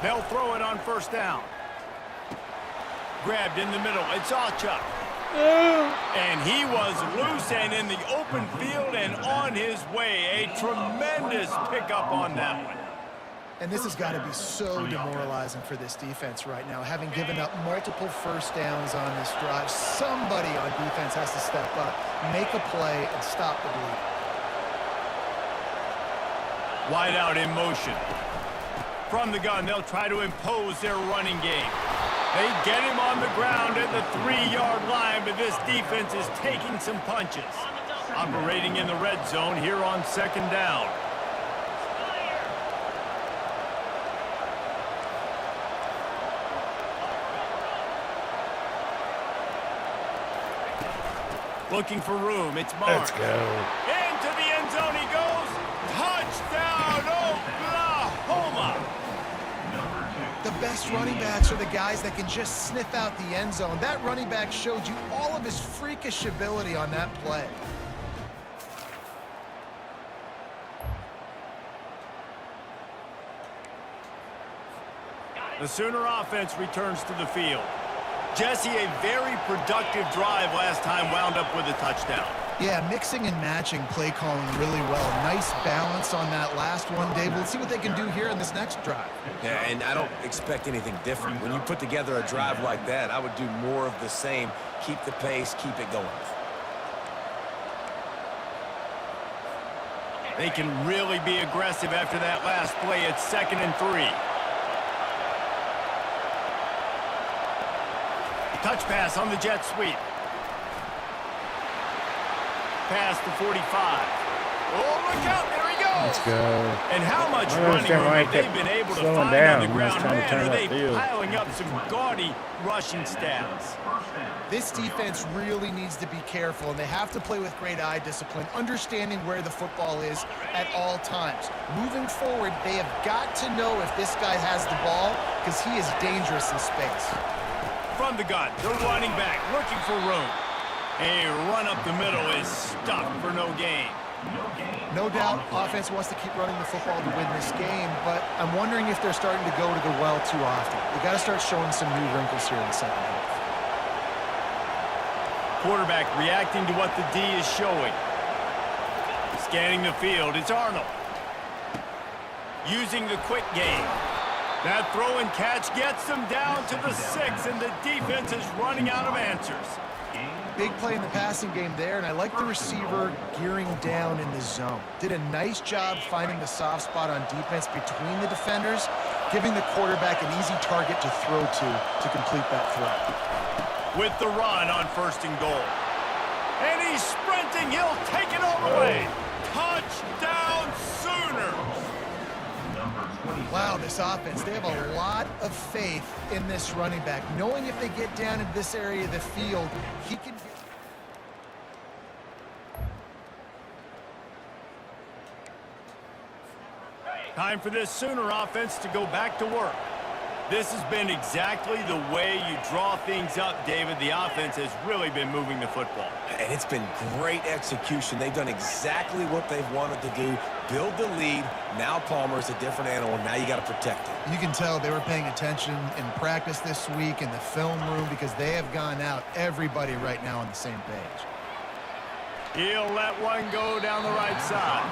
B: They'll throw it on first down. Grabbed in the middle. It's Achuk. And he was loose and in the open field and on his way. A tremendous pickup on that one.
D: And this has got to be so demoralizing for this defense right now. Having given up multiple first downs on this drive, somebody on defense has to step up, make a play, and stop the bleed.
B: Wide out in motion. From the gun, they'll try to impose their running game. They get him on the ground at the 3-yard line, but this defense is taking some punches. Operating in the red zone here on second down. Looking for room. It's Mark.
A: Let's go.
B: Into the end zone he goes. Touchdown, Oklahoma.
D: The best running backs are the guys that can just sniff out the end zone. That running back showed you all of his freakish ability on that play.
B: The Sooner offense returns to the field. Jesse, a very productive drive last time, wound up with a touchdown.
D: Yeah, mixing and matching play calling really well. Nice balance on that last one, Dave. Let's see what they can do here in this next drive.
C: Yeah, and I don't expect anything different. When you put together a drive like that, I would do more of the same. Keep the pace, keep it going.
B: They can really be aggressive after that last play. It's 2nd and 3. Touch pass on the jet sweep. Past the 45. Oh, look out. There he goes.
A: Let's go.
B: And how much
A: I don't
B: running
A: understand
B: room
A: why he
B: have they
A: kept
B: been able to
A: slowing
B: find
A: down
B: on the
A: when he was
B: ground?
A: trying to
B: Man,
A: turn
B: are they
A: upfield.
B: piling up some gaudy rushing stats.
D: This defense really needs to be careful, and they have to play with great eye discipline, understanding where the football is at all times. Moving forward, they have got to know if this guy has the ball, because he is dangerous in space.
B: From the gun, the running back looking for room. A run up the middle is stuck for no gain.
D: No doubt, offense wants to keep running the football to win this game, but I'm wondering if they're starting to go to the well too often. They've got to start showing some new wrinkles here in the second half.
B: Quarterback reacting to what the D is showing. Scanning the field, it's Arnold. Using the quick game. That throw and catch gets them down to the 6, and the defense is running out of answers.
D: Big play in the passing game there, and I like the receiver gearing down in the zone. Did a nice job finding the soft spot on defense between the defenders, giving the quarterback an easy target to throw to complete that throw.
B: With the run on 1st and goal. And he's sprinting. He'll take it all the way. Touchdown, Sooners.
D: Wow, this offense, they have a lot of faith in this running back, knowing if they get down into this area of the field, he can get...
B: Time for this Sooner offense to go back to work. This has been exactly the way you draw things up, David. The offense has really been moving the football.
C: And it's been great execution. They've done exactly what they've wanted to do. Build the lead. Now Palmer's a different animal. Now you got to protect it.
D: You can tell they were paying attention in practice this week in the film room because they have gone out, everybody right now on the same page.
B: He'll let one go down the right side.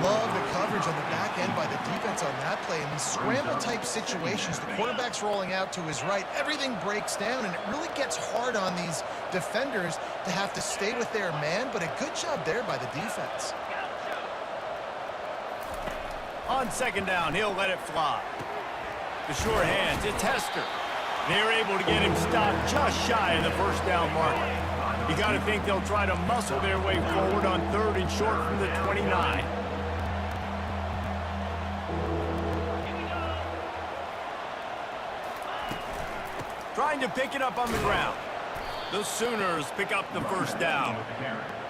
D: Love the coverage on the back end by the defense on that play. In these scramble-type situations, the quarterback's rolling out to his right. Everything breaks down, and it really gets hard on these defenders to have to stay with their man, but a good job there by the defense.
B: On second down, he'll let it fly. The short hands, it's Hester. They're able to get him stopped just shy of the first down mark. You got to think they'll try to muscle their way forward on third and short from the 29. Trying to pick it up on the ground. The Sooners pick up the first down.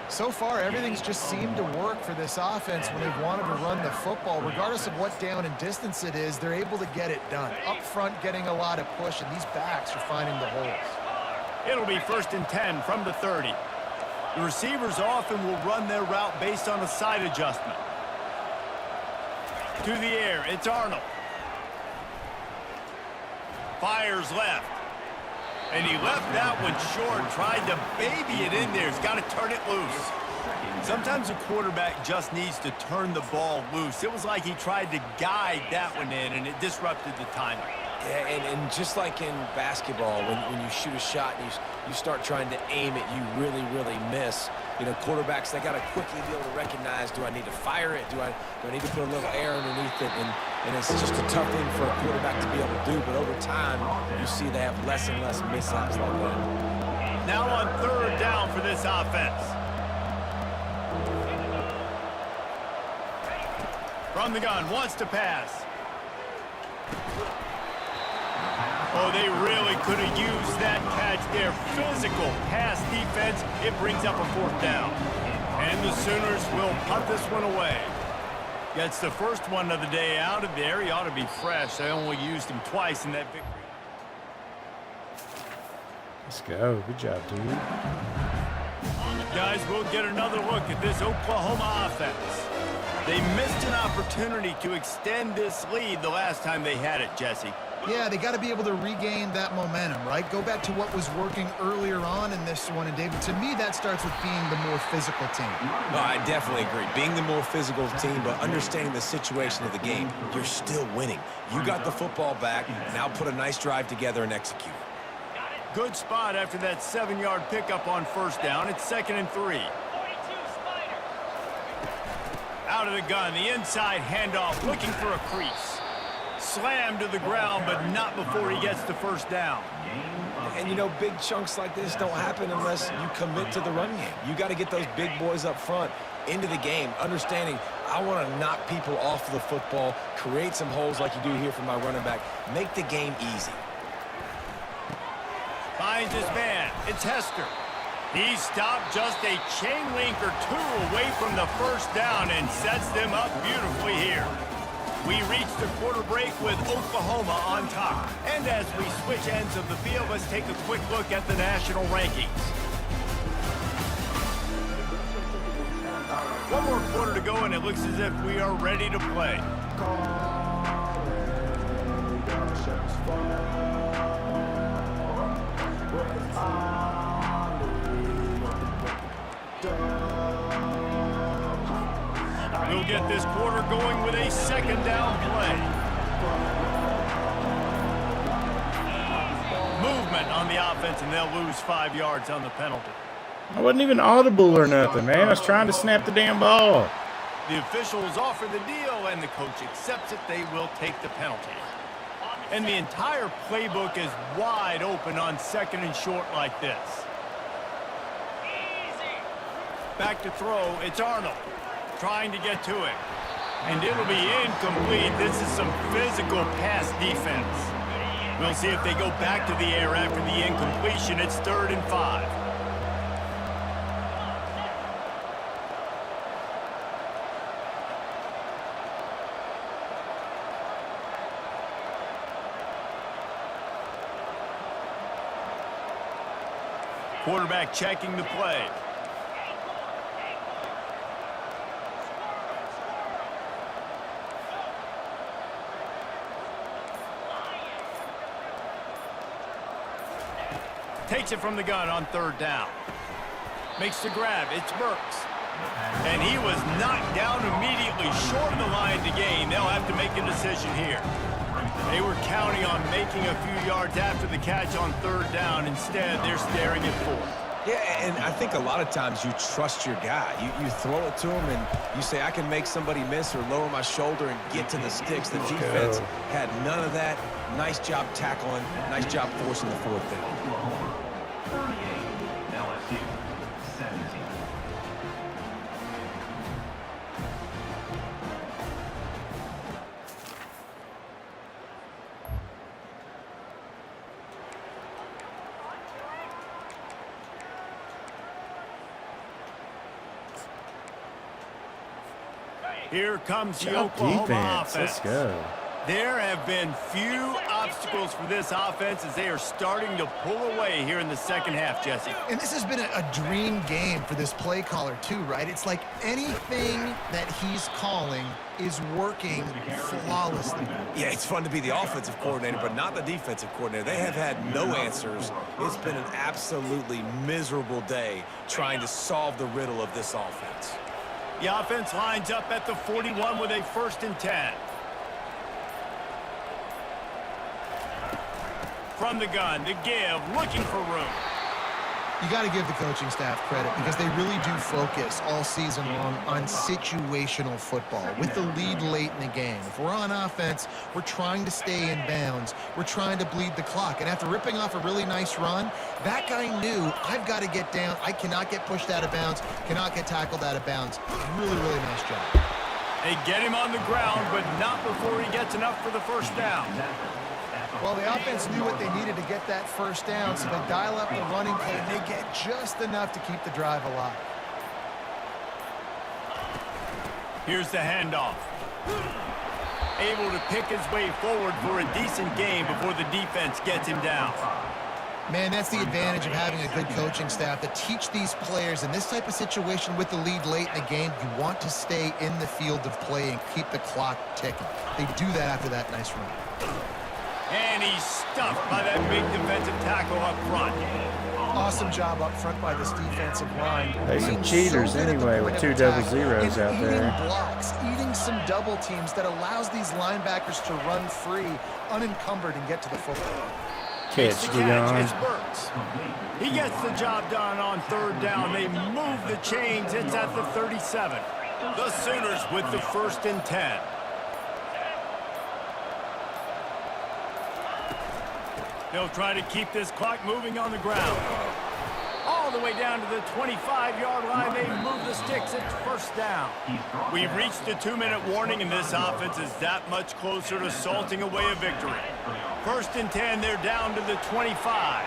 D: So far, everything's just seemed to work for this offense when they've wanted to run the football. Regardless of what down and distance it is, they're able to get it done. Up front, getting a lot of push, and these backs are finding the holes.
B: It'll be 1st and 10 from the 30. The receivers often will run their route based on a side adjustment. To the air, it's Arnold. Fires left. And he left that one short, tried to baby it in there. He's got to turn it loose. Sometimes a quarterback just needs to turn the ball loose. It was like he tried to guide that one in, and it disrupted the timing.
C: Yeah, and just like in basketball, when you shoot a shot and you start trying to aim it, you really, really miss. You know, quarterbacks, they got to quickly be able to recognize, do I need to fire it? Do I need to put a little air underneath it? And it's just a tough thing for a quarterback to be able to do. But over time, you see they have less and less mishaps like that.
B: Now on third down for this offense. From the gun, wants to pass. Oh, they really could have used that catch there. Physical pass defense. It brings up a fourth down. And the Sooners will punt this one away. Gets the first one of the day out of there. He ought to be fresh. They only used him twice in that victory.
A: Let's go. Good job, dude.
B: Guys, we'll get another look at this Oklahoma offense. They missed an opportunity to extend this lead the last time they had it, Jesse.
D: Yeah, they got to be able to regain that momentum, right? Go back to what was working earlier on in this one. And, David, to me, that starts with being the more physical team.
C: No, I definitely agree. Being the more physical team, but understanding the situation of the game, you're still winning. You got the football back. Now put a nice drive together and execute.
B: Good spot after that 7-yard pickup on first down. It's 2nd and 3. Out of the gun, the inside handoff, looking for a crease. Slammed to the ground, but not before he gets the first down.
C: And, you know, big chunks like this don't happen unless you commit to the run game. You got to get those big boys up front into the game, understanding I want to knock people off of the football, create some holes like you do here for my running back, make the game easy.
B: Finds his man. It's Hester. He stopped just a chain link or two away from the first down and sets them up beautifully here. We reach the quarter break with Oklahoma on top. And as we switch ends of the field, let's take a quick look at the national rankings. One more quarter to go, and it looks as if we are ready to play. We'll get this quarter going with a 2nd down play. Movement on the offense, and they'll lose 5 yards on the penalty.
A: I wasn't even audible or nothing, man. I was trying to snap the damn ball.
B: The officials offer the deal, and the coach accepts it. They will take the penalty. And the entire playbook is wide open on 2nd and short like this. Back to throw, it's Arnold. Trying to get to it. And it'll be incomplete. This is some physical pass defense. We'll see if they go back to the air after the incompletion. It's 3rd and 5. Quarterback checking the play. Takes it from the gun on 3rd down. Makes the grab. It's Burks. And he was knocked down immediately short of the line to gain. They'll have to make a decision here. They were counting on making a few yards after the catch on third down. Instead, they're staring at fourth.
C: Yeah, and I think a lot of times you trust your guy. You throw it to him and you say, I can make somebody miss or lower my shoulder and get to the sticks. The defense had none of that. Nice job tackling. Nice job forcing the fourth down.
B: Here comes the
A: Top
B: Oklahoma
A: defense.
B: offense.
A: Let's go.
B: There have been few obstacles for this offense as they are starting to pull away here in the second half, Jesse.
D: And this has been a dream game for this play caller too, right? It's like anything that he's calling is working flawlessly.
C: Yeah, it's fun to be the offensive coordinator, but not the defensive coordinator. They have had no answers. It's been an absolutely miserable day trying to solve the riddle of this offense.
B: The offense lines up at the 41 with a 1st and 10. From the gun, the give, looking for room.
D: You got to give the coaching staff credit because they really do focus all season long on situational football with the lead late in the game. If we're on offense, we're trying to stay in bounds. We're trying to bleed the clock. And after ripping off a really nice run, that guy knew, I've got to get down. I cannot get pushed out of bounds, cannot get tackled out of bounds. Really, really nice job.
B: They get him on the ground, but not before he gets enough for the 1st down.
D: Well, the offense knew what they needed to get that 1st down, so they dial up the running play, and they get just enough to keep the drive alive.
B: Here's the handoff. Able to pick his way forward for a decent game before the defense gets him down.
D: Man, that's the advantage of having a good coaching staff to teach these players in this type of situation with the lead late in the game. You want to stay in the field of play and keep the clock ticking. They do that after that nice run.
B: And he's stuffed by that big defensive tackle up front.
D: Awesome job up front by this defensive line.
A: They some
D: Being
A: cheaters
D: so good at the
A: anyway
D: point
A: with
D: of
A: 2
D: attack
A: double zeros
D: and
A: out
D: eating
A: there.
D: blocks, eating some double teams that allows these linebackers to run free, unencumbered, and get to the football.
A: Catch,
B: It's
A: Dion.
B: Burks. He gets the job done on third down. They move the chains. It's at the 37. The Sooners with the 1st and 10. They'll try to keep this clock moving on the ground. All the way down to the 25-yard line. They move the sticks. It's 1st down. We've reached the 2-minute warning, and this offense is that much closer to salting away a victory. 1st and 10, they're down to the 25.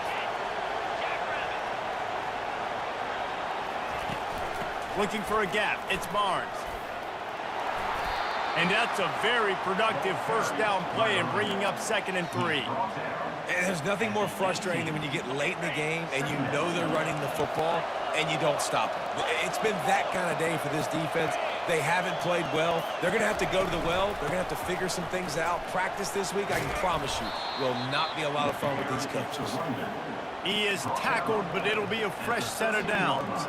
B: Looking for a gap. It's Barnes. And that's a very productive 1st down play and bringing up 2nd and 3.
C: And there's nothing more frustrating than when you get late in the game and you know they're running the football and you don't stop them. It's been that kind of day for this defense. They haven't played well. They're going to have to go to the well. They're going to have to figure some things out. Practice this week, I can promise you, will not be a lot of fun with these coaches.
B: He is tackled, but it'll be a fresh set of downs.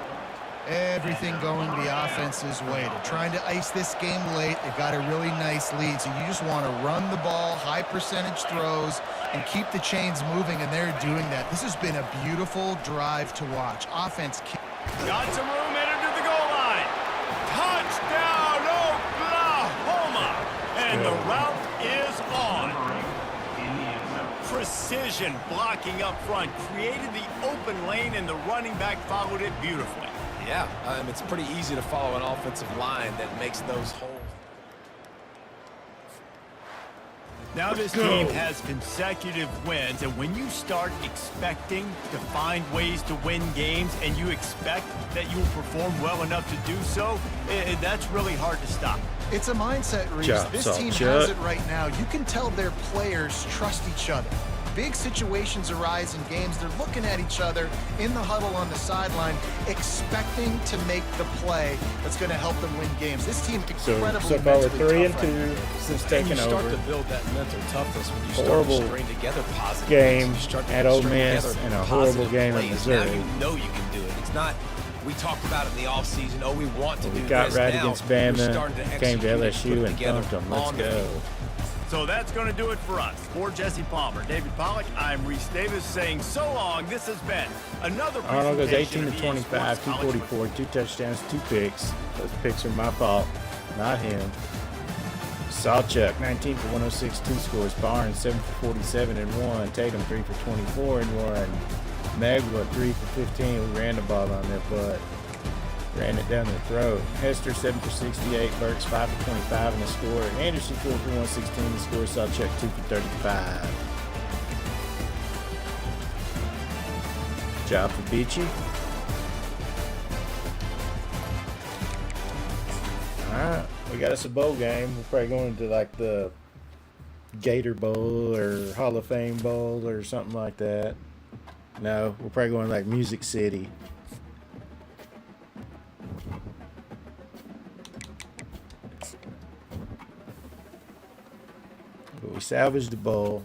D: Everything going the offense's way. They're trying to ice this game late. They've got a really nice lead, so you just want to run the ball, high percentage throws, and keep the chains moving, and they're doing that. This has been a beautiful drive to watch. Offense.
B: Got some room, headed to the goal line. Touchdown, Oklahoma! And the route is on. Precision blocking up front created the open lane, and the running back followed it beautifully.
C: Yeah, it's pretty easy to follow an offensive line that makes those holes.
B: Now this team has consecutive wins, and when you start expecting to find ways to win games and you expect that you will perform well enough to do so, that's really hard to stop.
D: It's a mindset, Reese.
A: Job,
D: This
A: Salt
D: team
A: Chuck.
D: has it right now. You can tell their players trust each other. Big situations arise in games. They're looking at each other in the huddle on the sideline, expecting to make the play that's going to help them win games. This team incredibly
A: So far we're
D: mentally
A: 3
D: tough
A: and
D: right
A: 2 since
C: And
A: taking
C: you start
A: over.
C: to build that mental toughness when you
A: Horrible
C: start to string together positive
A: game
C: things. You start to
A: at Ole
C: string
A: Miss
C: together
A: and a
C: positive
A: horrible game at
C: plays.
A: Missouri.
C: Now you know you can do it. It's not We talked about it in the offseason. Oh, we want to do this.
A: Got right
C: now,
A: against
C: we're starting
A: Bama,
C: to
A: came to
C: execute it,
A: LSU,
C: put
A: and
C: together
A: thumped them. Let's
C: on the
A: go.
C: field.
B: So that's going to do it for us. For Jesse Palmer, David Pollack, I'm Reese Davis saying so long. This has been another
A: Arnold goes
B: presentation
A: 18
B: of
A: to
B: EA
A: 25,
B: Sports College
A: 244, 2 touchdowns, 2 picks. Those picks are my fault, not him. Sawchuck, 19 for 106, 2 scores. Barnes, 7 for 47 and 1. Tatum, 3 for 24 and 1. Magwa, 3 for 15. We ran the ball on their butt. Ran it down their throat. Hester, 7 for 68. Burks, 5 for 25 and a score. Anderson, 4 for 116 and a score. Sawchuck, 2 for 35. Job for Beachy. Alright, we got us a bowl game. We're probably going to like the Gator Bowl or Hall of Fame Bowl or something like that. No, we're probably going like Music City. But we salvaged the bowl.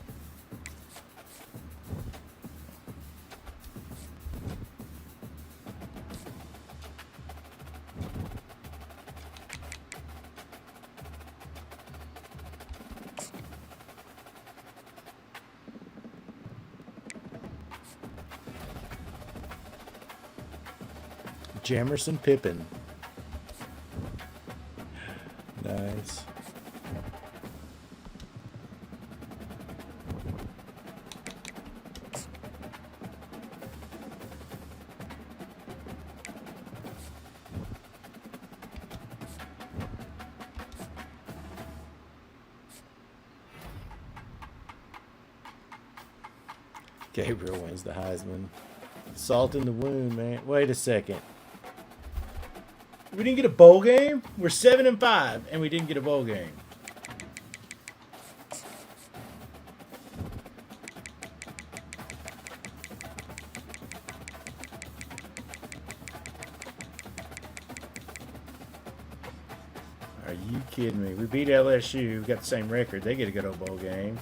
A: Jamerson Pippin. Nice. Gabriel wins the Heisman. Salt in the wound, man. Wait a second. We didn't get a bowl game? We're 7-5, and we didn't get a bowl game. Are you kidding me? We beat LSU. We got the same record. They get a good old bowl game.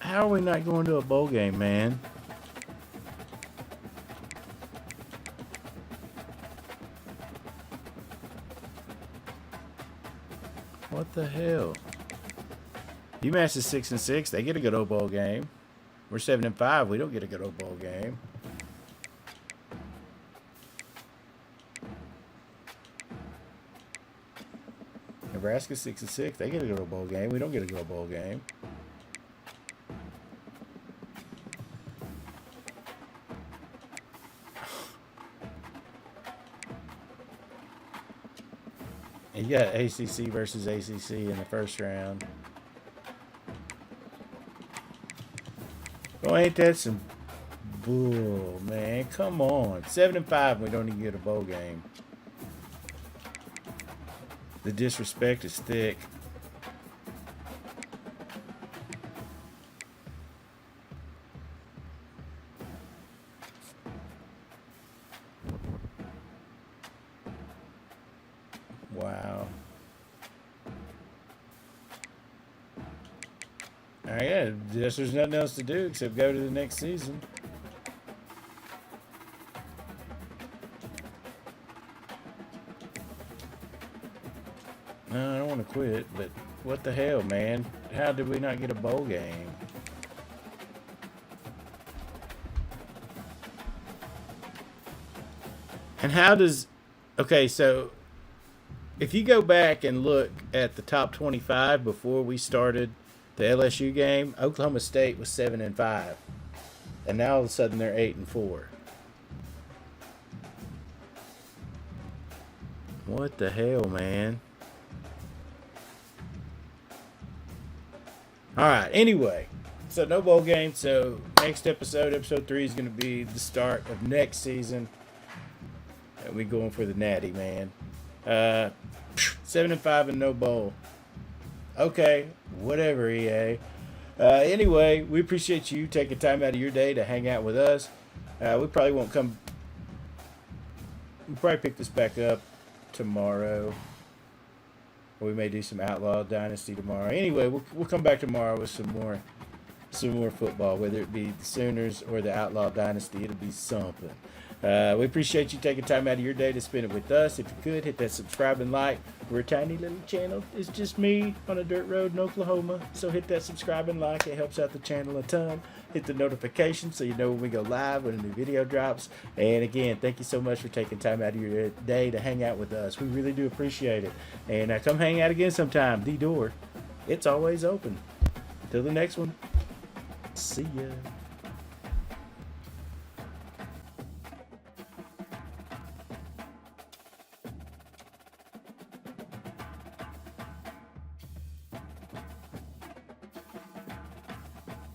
A: How are we not going to a bowl game, man? What the hell? UMass is 6-6. They get a good old bowl game. We're 7-5. We don't get a good old bowl game. Nebraska's 6-6. They get a good old bowl game. We don't get a good old bowl game. You got ACC versus ACC in the first round. Oh, ain't that some bull, man? Come on. 7-5, we don't even get a bowl game. The disrespect is thick. Wow. I guess there's nothing else to do except go to the next season. No, I don't want to quit, but what the hell, man? How did we not get a bowl game? And how does... Okay, so if you go back and look at the top 25 before we started the LSU game, Oklahoma State was 7-5. And now all of a sudden they're 8-4. What the hell, man? All right, anyway, so no bowl game. So next episode, episode 3, is going to be the start of next season. And we going for the natty, man. 7-5 and no bowl. Okay, whatever, EA. Anyway, we appreciate you taking time out of your day to hang out with us. We probably won't come. We'll probably pick this back up tomorrow. Or we may do some Outlaw Dynasty tomorrow. Anyway, we'll come back tomorrow with some more football, whether it be the Sooners or the Outlaw Dynasty. It'll be something. We appreciate you taking time out of your day to spend it with us. If you could, hit that subscribe and like. We're a tiny little channel. It's just me on a dirt road in Oklahoma. So hit that subscribe and like. It helps out the channel a ton. Hit the notification so you know when we go live, when a new video drops. And again, thank you so much for taking time out of your day to hang out with us. We really do appreciate it. And come hang out again sometime. The door, it's always open. Until the next one, see ya.